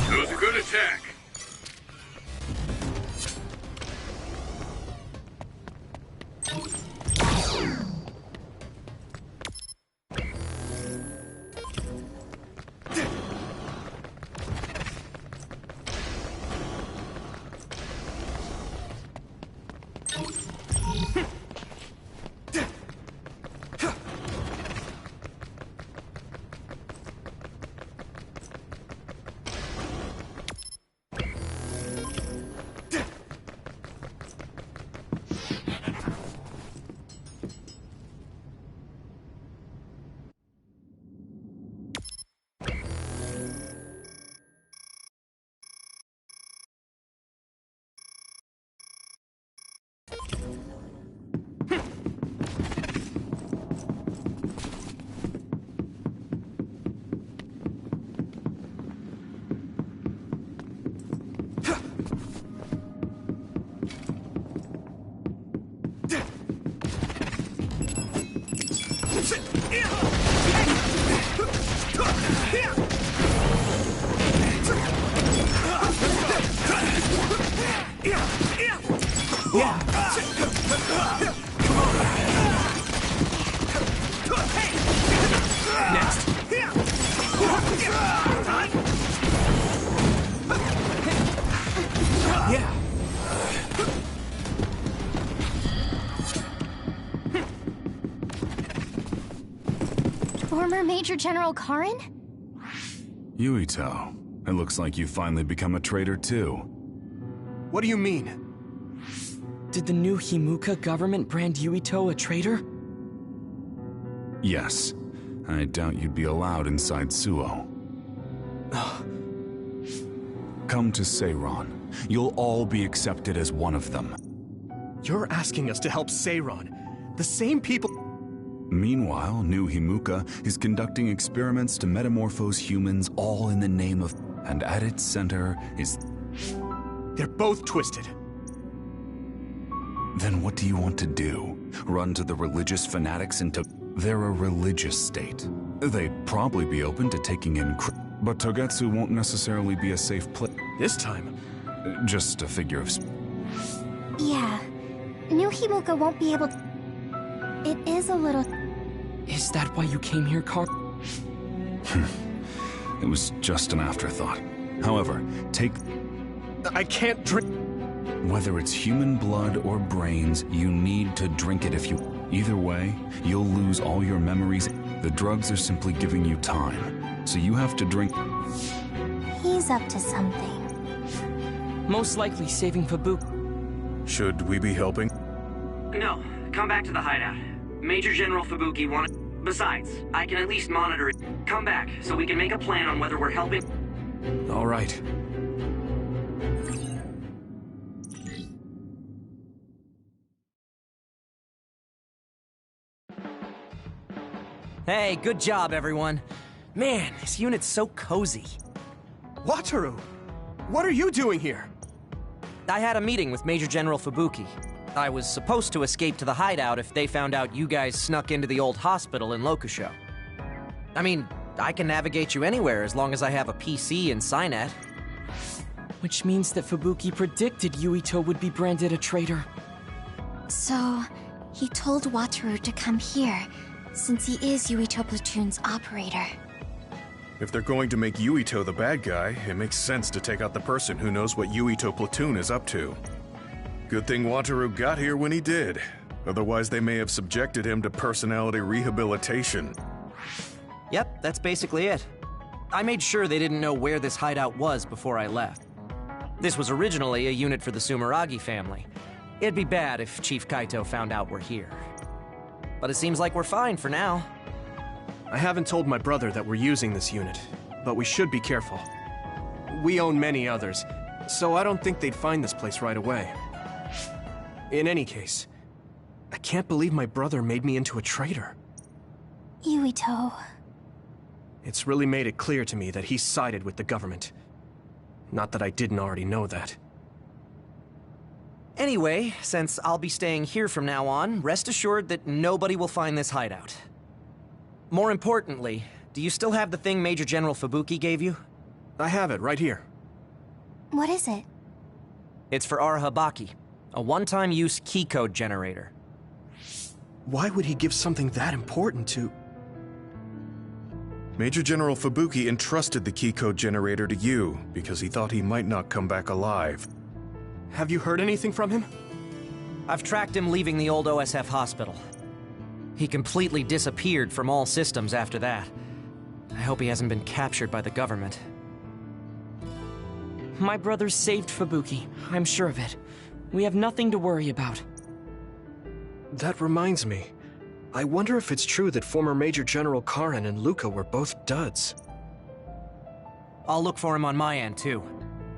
That was a good attack. Former Major General Karin? Yuito, it looks like you finally become a traitor too. What do you mean? Did the new Himuka government brand Yuito a traitor? Yes. I doubt you'd be allowed inside Suo. Come to Seiron. You'll all be accepted as one of them. You're asking us to help Seiron, the same people... Meanwhile, new Himuka is conducting experiments to metamorphose humans all in the name of... And at its center is... They're both twisted. Then what do you want to do? Run to the religious fanatics into... They're a religious state. They'd probably be open to taking in... But Togetsu won't necessarily be a safe place. This time? Just a figure of... Yeah. New Himuka won't be able to... It is a little... Is that why you came here, Carl? It was just an afterthought. However, take... I can't drink... Whether it's human blood or brains, you need to drink it if you... Either way, you'll lose all your memories. The drugs are simply giving you time. So you have to drink... He's up to something. Most likely saving Fubuki. Should we be helping? No, come back to the hideout. Major General Fubuki wanted... Besides, I can at least monitor it. Come back, so we can make a plan on whether we're helping... All right. Hey, good job, everyone. Man, this unit's so cozy. Wataru! What are you doing here? I had a meeting with Major General Fubuki. I was supposed to escape to the hideout if they found out you guys snuck into the old hospital in Lokusho. I mean, I can navigate you anywhere as long as I have a PC and Cynet. Which means that Fubuki predicted Yuito would be branded a traitor. So, he told Wataru to come here, since he is Yuito Platoon's operator. If they're going to make Yuito the bad guy, it makes sense to take out the person who knows what Yuito Platoon is up to. Good thing Wataru got here when he did. Otherwise, they may have subjected him to personality rehabilitation. Yep, that's basically it. I made sure they didn't know where this hideout was before I left. This was originally a unit for the Sumeragi family. It'd be bad if Chief Kaito found out we're here. But it seems like we're fine for now. I haven't told my brother that we're using this unit, but we should be careful. We own many others, so I don't think they'd find this place right away. In any case, I can't believe my brother made me into a traitor. Yuito. It's really made it clear to me that he sided with the government. Not that I didn't already know that. Anyway, since I'll be staying here from now on, rest assured that nobody will find this hideout. More importantly, do you still have the thing Major General Fubuki gave you? I have it right here. What is it? It's for Arahabaki, a one-time use key code generator. Why would he give something that important to... Major General Fubuki entrusted the key code generator to you because he thought he might not come back alive. Have you heard anything from him? I've tracked him leaving the old OSF hospital. He completely disappeared from all systems after that. I hope he hasn't been captured by the government. My brother saved Fubuki, I'm sure of it. We have nothing to worry about. That reminds me. I wonder if it's true that former Major General Karen and Luca were both duds. I'll look for him on my end, too.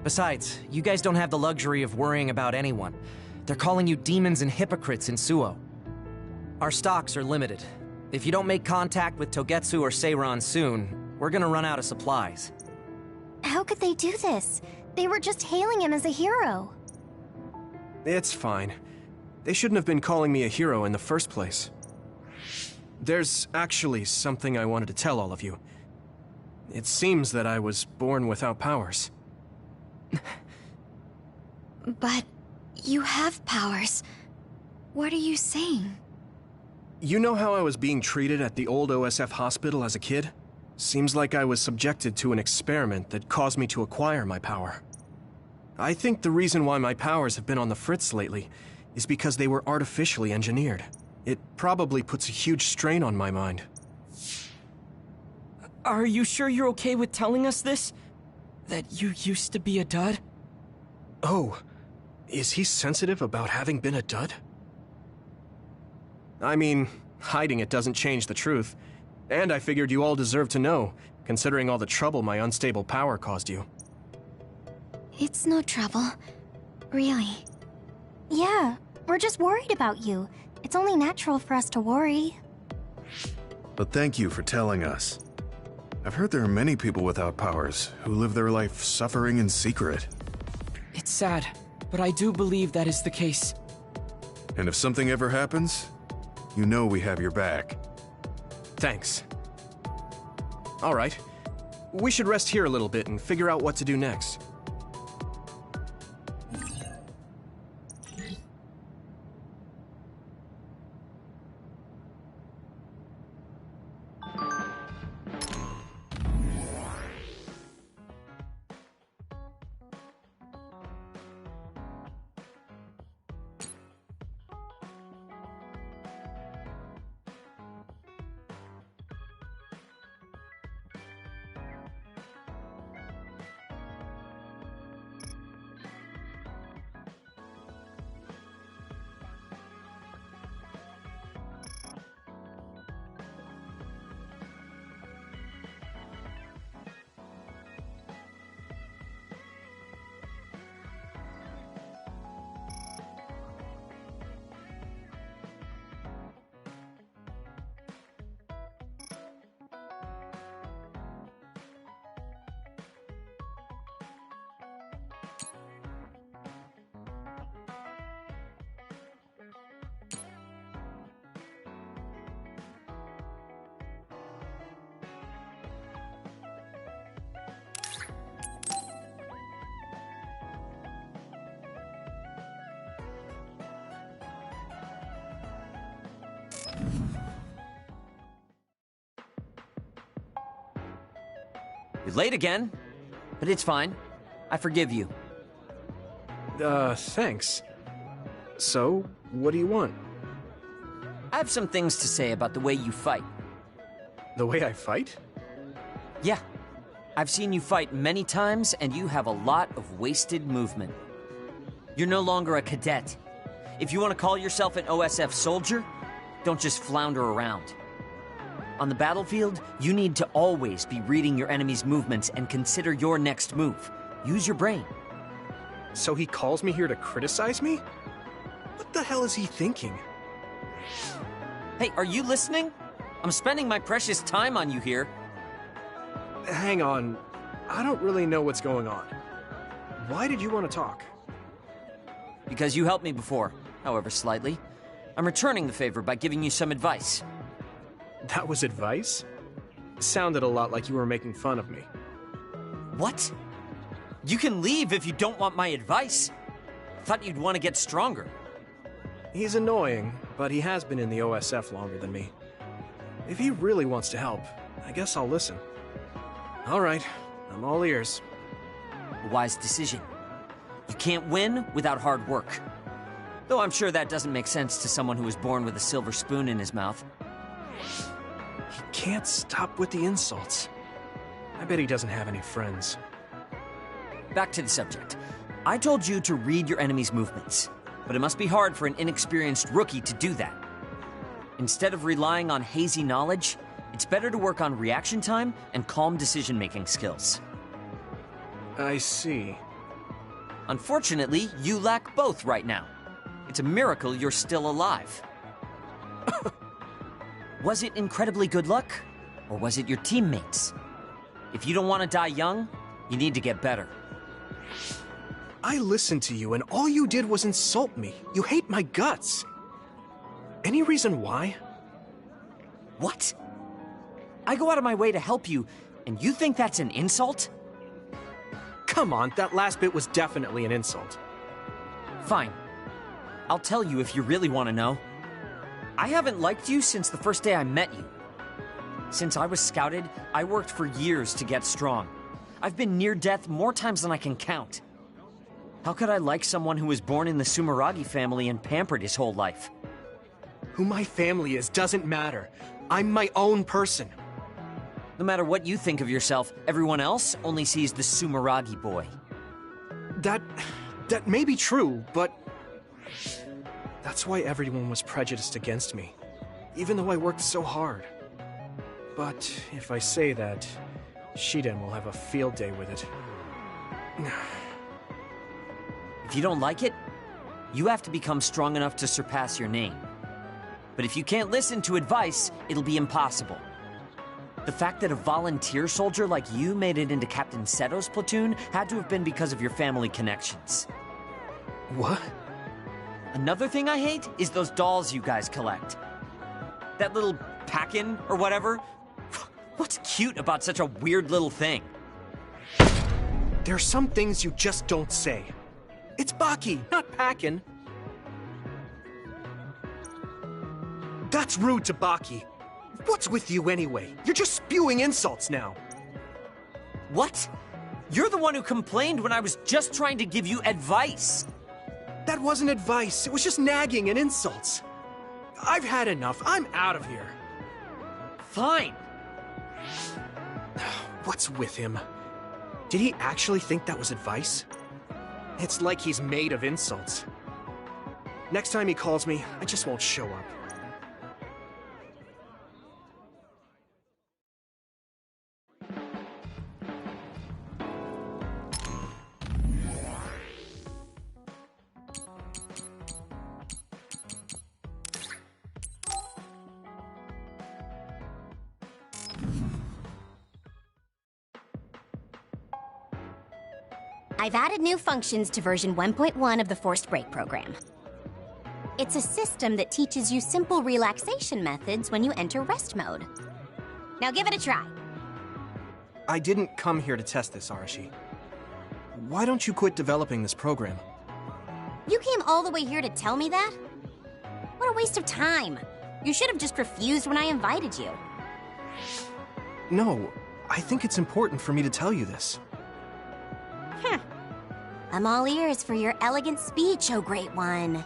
Besides, you guys don't have the luxury of worrying about anyone. They're calling you demons and hypocrites in Suo. Our stocks are limited. If you don't make contact with Togetsu or Seiran soon, we're gonna run out of supplies. How could they do this? They were just hailing him as a hero. It's fine. They shouldn't have been calling me a hero in the first place. There's actually something I wanted to tell all of you. It seems that I was born without powers. But you have powers. What are you saying? You know how I was being treated at the old OSF hospital as a kid? Seems like I was subjected to an experiment that caused me to acquire my power. I think the reason why my powers have been on the fritz lately is because they were artificially engineered. It probably puts a huge strain on my mind. Are you sure you're okay with telling us this? That you used to be a dud? Oh, is he sensitive about having been a dud? I mean, hiding it doesn't change the truth. And I figured you all deserve to know, considering all the trouble my unstable power caused you. It's no trouble. Really. Yeah, we're just worried about you. It's only natural for us to worry. But thank you for telling us. I've heard there are many people without powers who live their life suffering in secret. It's sad, but I do believe that is the case. And if something ever happens, you know we have your back. Thanks. All right. We should rest here a little bit and figure out what to do next. You're late again, but it's fine. I forgive you. Thanks. So, what do you want? I have some things to say about the way you fight. The way I fight? Yeah. I've seen you fight many times, and you have a lot of wasted movement. You're no longer a cadet. If you want to call yourself an OSF soldier, don't just flounder around. On the battlefield, you need to always be reading your enemy's movements and consider your next move. Use your brain. So he calls me here to criticize me? What the hell is he thinking? Hey, are you listening? I'm spending my precious time on you here. Hang on. I don't really know what's going on. Why did you want to talk? Because you helped me before, however slightly. I'm returning the favor by giving you some advice. That was advice? Sounded a lot like you were making fun of me. What? You can leave if you don't want my advice. Thought you'd want to get stronger. He's annoying, but he has been in the OSF longer than me. If he really wants to help, I guess I'll listen. All right, I'm all ears. A wise decision. You can't win without hard work. Though I'm sure that doesn't make sense to someone who was born with a silver spoon in his mouth. He can't stop with the insults. I bet he doesn't have any friends. Back to the subject. I told you to read your enemy's movements, but it must be hard for an inexperienced rookie to do that. Instead of relying on hazy knowledge, it's better to work on reaction time and calm decision-making skills. I see. Unfortunately, you lack both right now. It's a miracle you're still alive. Was it incredibly good luck, or was it your teammates? If you don't want to die young, you need to get better. I listened to you, and all you did was insult me. You hate my guts. Any reason why? What? I go out of my way to help you, and you think that's an insult? Come on, that last bit was definitely an insult. Fine. I'll tell you if you really want to know. I haven't liked you since the first day I met you. Since I was scouted, I worked for years to get strong. I've been near death more times than I can count. How could I like someone who was born in the Sumeragi family and pampered his whole life? Who my family is doesn't matter. I'm my own person. No matter what you think of yourself, everyone else only sees the Sumeragi boy. That may be true, but that's why everyone was prejudiced against me, even though I worked so hard. But if I say that, Shiden will have a field day with it. If you don't like it, you have to become strong enough to surpass your name. But if you can't listen to advice, it'll be impossible. The fact that a volunteer soldier like you made it into Captain Seto's platoon had to have been because of your family connections. What? Another thing I hate is those dolls you guys collect. That little pack-in or whatever. What's cute about such a weird little thing? There are some things you just don't say. It's Baki, not Packin. That's rude to Baki. What's with you anyway? You're just spewing insults now. What? You're the one who complained when I was just trying to give you advice. That wasn't advice. It was just nagging and insults. I've had enough. I'm out of here. Fine. What's with him? Did he actually think that was advice? It's like he's made of insults. Next time he calls me, I just won't show up. I've added new functions to version 1.1 of the Forced Break program. It's a system that teaches you simple relaxation methods when you enter rest mode. Now give it a try. I didn't come here to test this, Arashi. Why don't you quit developing this program? You came all the way here to tell me that? What a waste of time. You should have just refused when I invited you. No, I think it's important for me to tell you this. I'm all ears for your elegant speech, oh great one.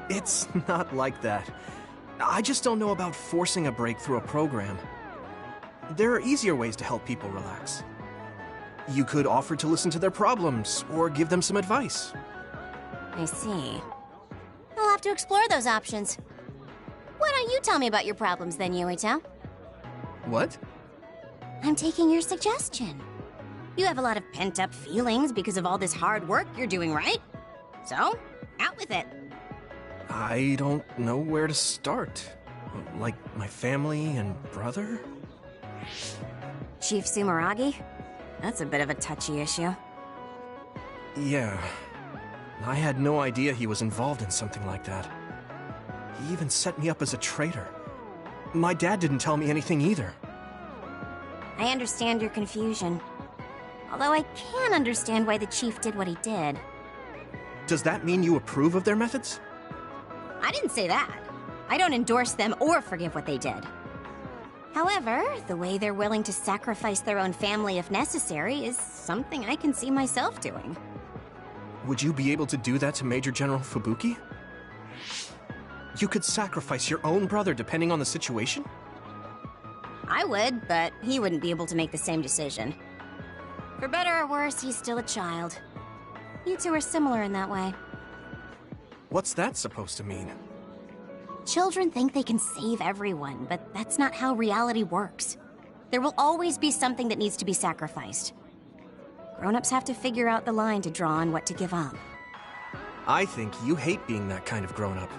It's not like that. I just don't know about forcing a break through a program. There are easier ways to help people relax. You could offer to listen to their problems, or give them some advice. I see. I'll have to explore those options. Why don't you tell me about your problems then, Yuito? What? I'm taking your suggestion. You have a lot of pent-up feelings because of all this hard work you're doing, right? So, out with it. I don't know where to start. Like my family and brother? Chief Sumeragi? That's a bit of a touchy issue. Yeah. I had no idea he was involved in something like that. He even set me up as a traitor. My dad didn't tell me anything either. I understand your confusion. Although I can understand why the chief did what he did. Does that mean you approve of their methods? I didn't say that. I don't endorse them or forgive what they did. However, the way they're willing to sacrifice their own family if necessary is something I can see myself doing. Would you be able to do that to Major General Fubuki? You could sacrifice your own brother depending on the situation? I would, but he wouldn't be able to make the same decision. For better or worse, he's still a child. You two are similar in that way. What's that supposed to mean? Children think they can save everyone, but that's not how reality works. There will always be something that needs to be sacrificed. Grown-ups have to figure out the line to draw on what to give up. I think you hate being that kind of grown-up.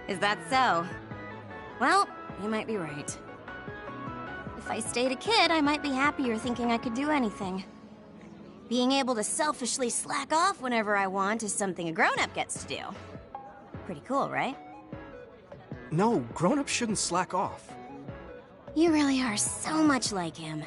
Is that so? Well, you might be right. If I stayed a kid, I might be happier thinking I could do anything. Being able to selfishly slack off whenever I want is something a grown-up gets to do. Pretty cool, right? No, grown-ups shouldn't slack off. You really are so much like him.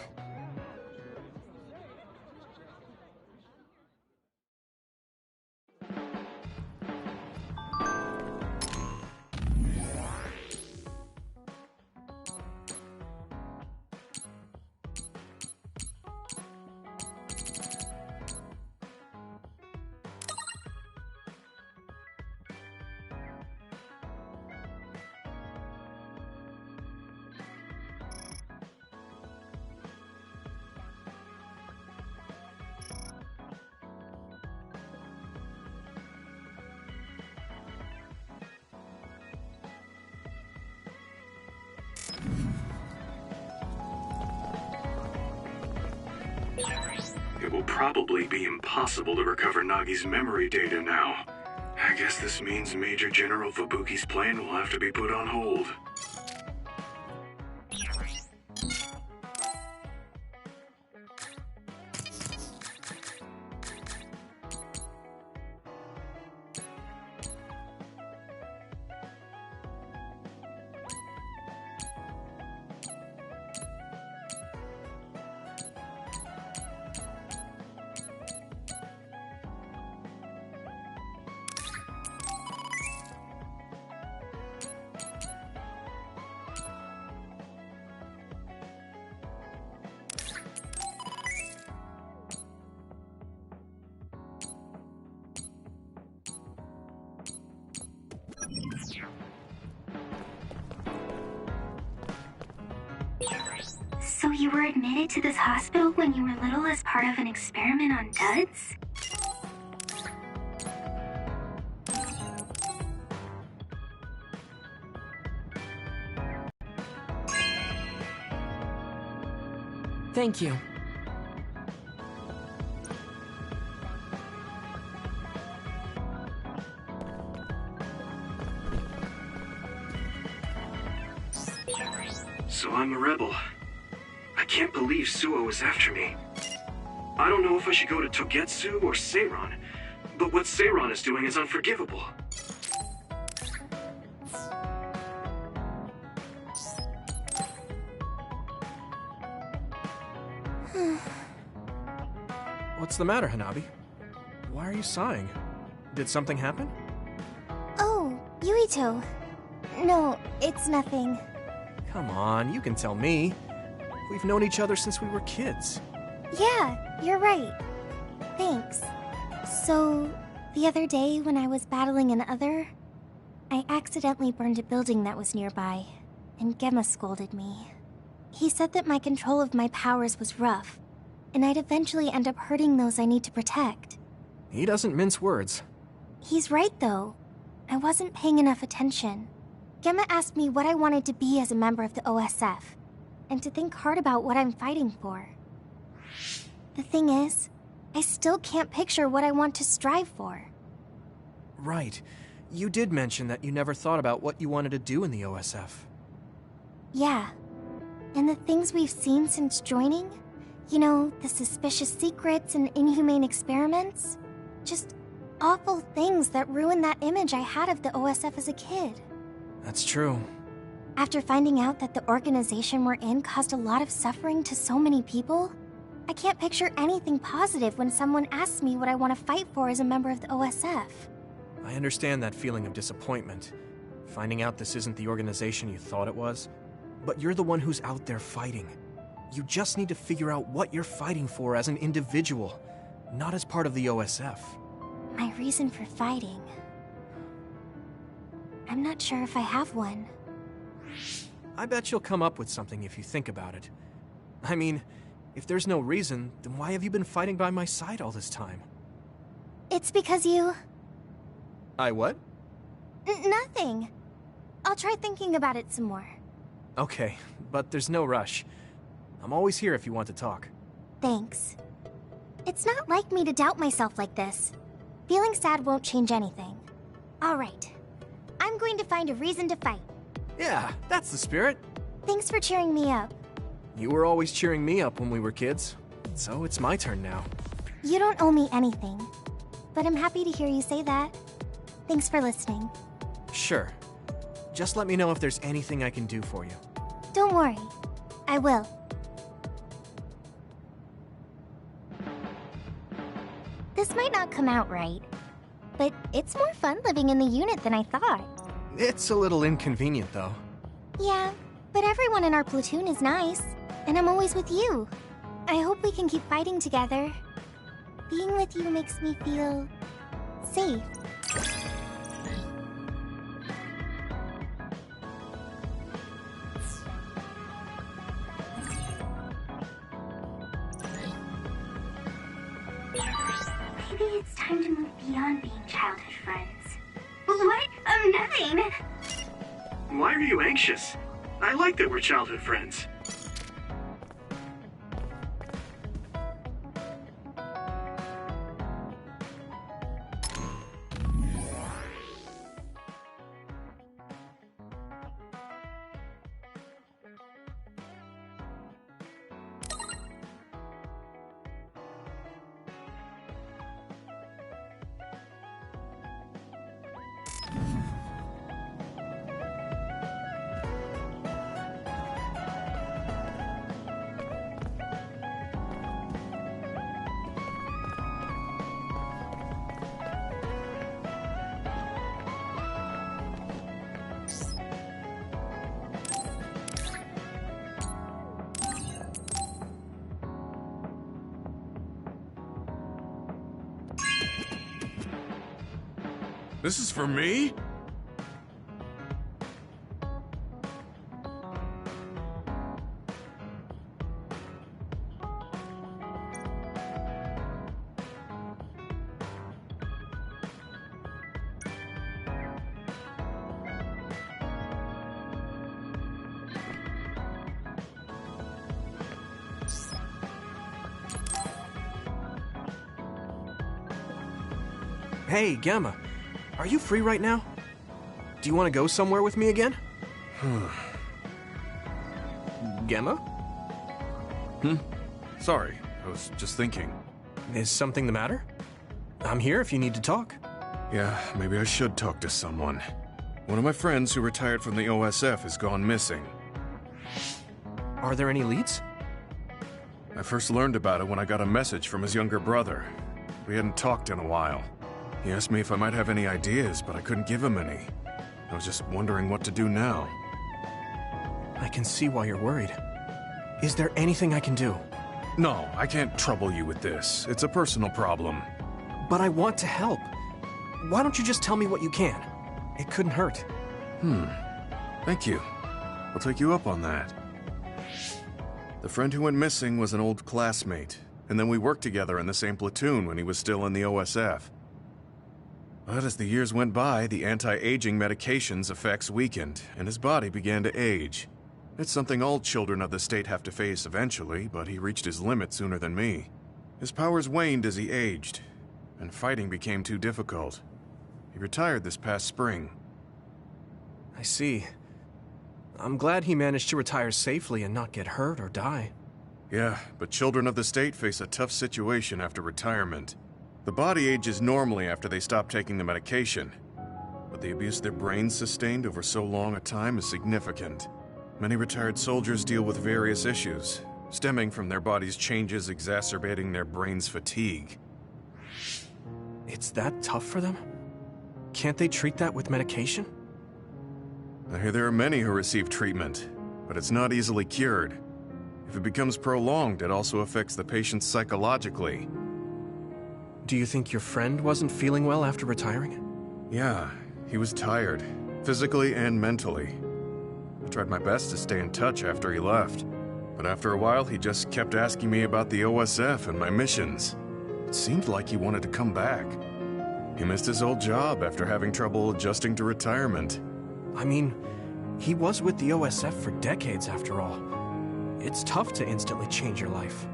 It will probably be impossible to recover Nagi's memory data now. I guess this means Major General Fubuki's plan will have to be put on hold. So you were admitted to this hospital when you were little as part of an experiment on duds? Thank you. So I'm a rebel. I can't believe Suo is after me. I don't know if I should go to Togetsu or Seiron, but what Seiron is doing is unforgivable. What's the matter, Hanabi? Why are you sighing? Did something happen? Oh, Yuito. No, it's nothing. Come on, you can tell me. We've known each other since we were kids. Yeah, you're right. Thanks. So, the other day when I was battling an other, I accidentally burned a building that was nearby, and Gemma scolded me. He said that my control of my powers was rough, and I'd eventually end up hurting those I need to protect. He doesn't mince words. He's right, though. I wasn't paying enough attention. Gemma asked me what I wanted to be as a member of the OSF, and to think hard about what I'm fighting for. The thing is, I still can't picture what I want to strive for. Right. You did mention that you never thought about what you wanted to do in the OSF. Yeah. And the things we've seen since joining, you know, the suspicious secrets and inhumane experiments, just awful things that ruined that image I had of the OSF as a kid. That's true. After finding out that the organization we're in caused a lot of suffering to so many people, I can't picture anything positive when someone asks me what I want to fight for as a member of the OSF. I understand that feeling of disappointment. Finding out this isn't the organization you thought it was. But you're the one who's out there fighting. You just need to figure out what you're fighting for as an individual, not as part of the OSF. My reason for fighting... I'm not sure if I have one. I bet you'll come up with something if you think about it. I mean, if there's no reason, then why have you been fighting by my side all this time? It's because you... I what? Nothing. I'll try thinking about it some more. Okay, but there's no rush. I'm always here if you want to talk. Thanks. It's not like me to doubt myself like this. Feeling sad won't change anything. All right. I'm going to find a reason to fight. Yeah, that's the spirit. Thanks for cheering me up. You were always cheering me up when we were kids, so it's my turn now. You don't owe me anything, but I'm happy to hear you say that. Thanks for listening. Sure. Just let me know if there's anything I can do for you. Don't worry. I will. This might not come out right, but it's more fun living in the unit than I thought. It's a little inconvenient, though. Yeah, but everyone in our platoon is nice, and I'm always with you. I hope we can keep fighting together. Being with you makes me feel... safe. Maybe it's time to move beyond being childhood friends. What? Nothing! Why are you anxious? I like that we're childhood friends. This is for me? Hey, Gamma. Are you free right now? Do you want to go somewhere with me again? Gamma? Sorry, I was just thinking. Is something the matter? I'm here if you need to talk. Yeah, maybe I should talk to someone. One of my friends who retired from the OSF has gone missing. Are there any leads? I first learned about it when I got a message from his younger brother. We hadn't talked in a while. He asked me if I might have any ideas, but I couldn't give him any. I was just wondering what to do now. I can see why you're worried. Is there anything I can do? No, I can't trouble you with this. It's a personal problem. But I want to help. Why don't you just tell me what you can? It couldn't hurt. Thank you. I'll take you up on that. The friend who went missing was an old classmate, and then we worked together in the same platoon when he was still in the OSF. But as the years went by, the anti-aging medication's effects weakened, and his body began to age. It's something all children of the state have to face eventually, but he reached his limit sooner than me. His powers waned as he aged, and fighting became too difficult. He retired this past spring. I see. I'm glad he managed to retire safely and not get hurt or die. Yeah, but children of the state face a tough situation after retirement. The body ages normally after they stop taking the medication, but the abuse their brains sustained over so long a time is significant. Many retired soldiers deal with various issues, stemming from their body's changes exacerbating their brain's fatigue. It's that tough for them? Can't they treat that with medication? I hear there are many who receive treatment, but it's not easily cured. If it becomes prolonged, it also affects the patient psychologically. Do you think your friend wasn't feeling well after retiring? Yeah, he was tired, physically and mentally. I tried my best to stay in touch after he left, but after a while he just kept asking me about the OSF and my missions. It seemed like he wanted to come back. He missed his old job after having trouble adjusting to retirement. I mean, he was with the OSF for decades after all. It's tough to instantly change your life.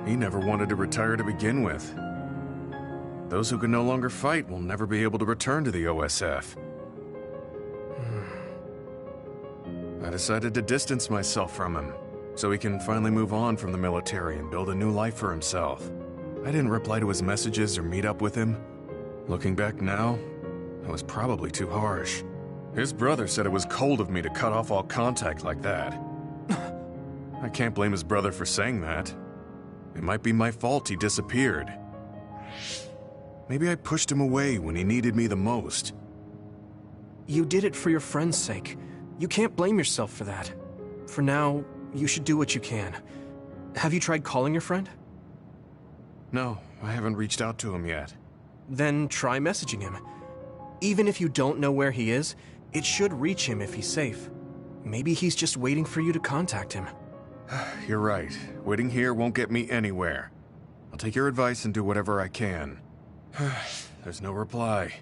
He never wanted to retire to begin with. Those who can no longer fight will never be able to return to the OSF. I decided to distance myself from him, so he can finally move on from the military and build a new life for himself. I didn't reply to his messages or meet up with him. Looking back now, I was probably too harsh. His brother said it was cold of me to cut off all contact like that. I can't blame his brother for saying that. It might be my fault he disappeared. Maybe I pushed him away when he needed me the most. You did it for your friend's sake. You can't blame yourself for that. For now, you should do what you can. Have you tried calling your friend? No, I haven't reached out to him yet. Then try messaging him. Even if you don't know where he is, it should reach him if he's safe. Maybe he's just waiting for you to contact him. You're right. Waiting here won't get me anywhere. I'll take your advice and do whatever I can. There's no reply.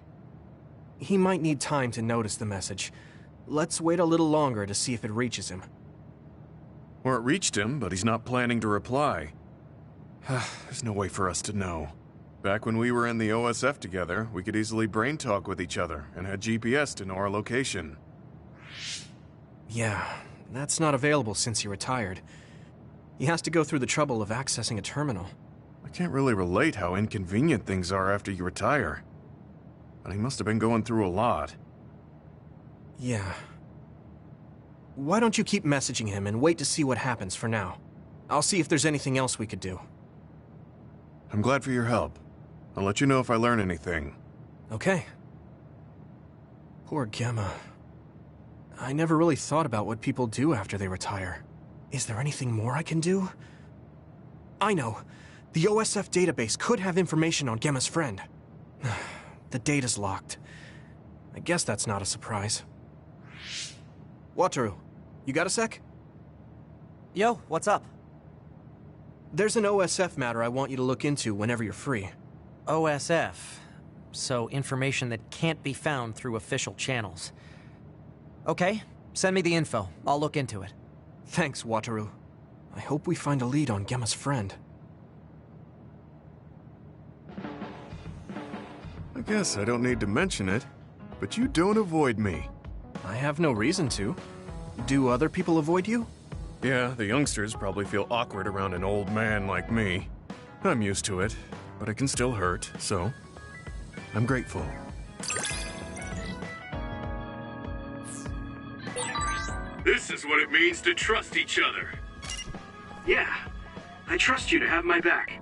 He might need time to notice the message. Let's wait a little longer to see if it reaches him. Or it reached him, but he's not planning to reply. There's no way for us to know. Back when we were in the OSF together, we could easily brain talk with each other and had GPS to know our location. Yeah, that's not available since he retired. He has to go through the trouble of accessing a terminal. I can't really relate how inconvenient things are after you retire. But he must have been going through a lot. Yeah. Why don't you keep messaging him and wait to see what happens for now? I'll see if there's anything else we could do. I'm glad for your help. I'll let you know if I learn anything. Okay. Poor Gemma. I never really thought about what people do after they retire. Is there anything more I can do? I know. The OSF database could have information on Gemma's friend. The data's locked. I guess that's not a surprise. Wataru, you got a sec? Yo, what's up? There's an OSF matter I want you to look into whenever you're free. OSF. So information that can't be found through official channels. Okay, send me the info. I'll look into it. Thanks, Wataru. I hope we find a lead on Gemma's friend. I guess I don't need to mention it, but you don't avoid me. I have no reason to. Do other people avoid you? Yeah, the youngsters probably feel awkward around an old man like me. I'm used to it, but it can still hurt, so I'm grateful. This is what it means to trust each other. Yeah, I trust you to have my back.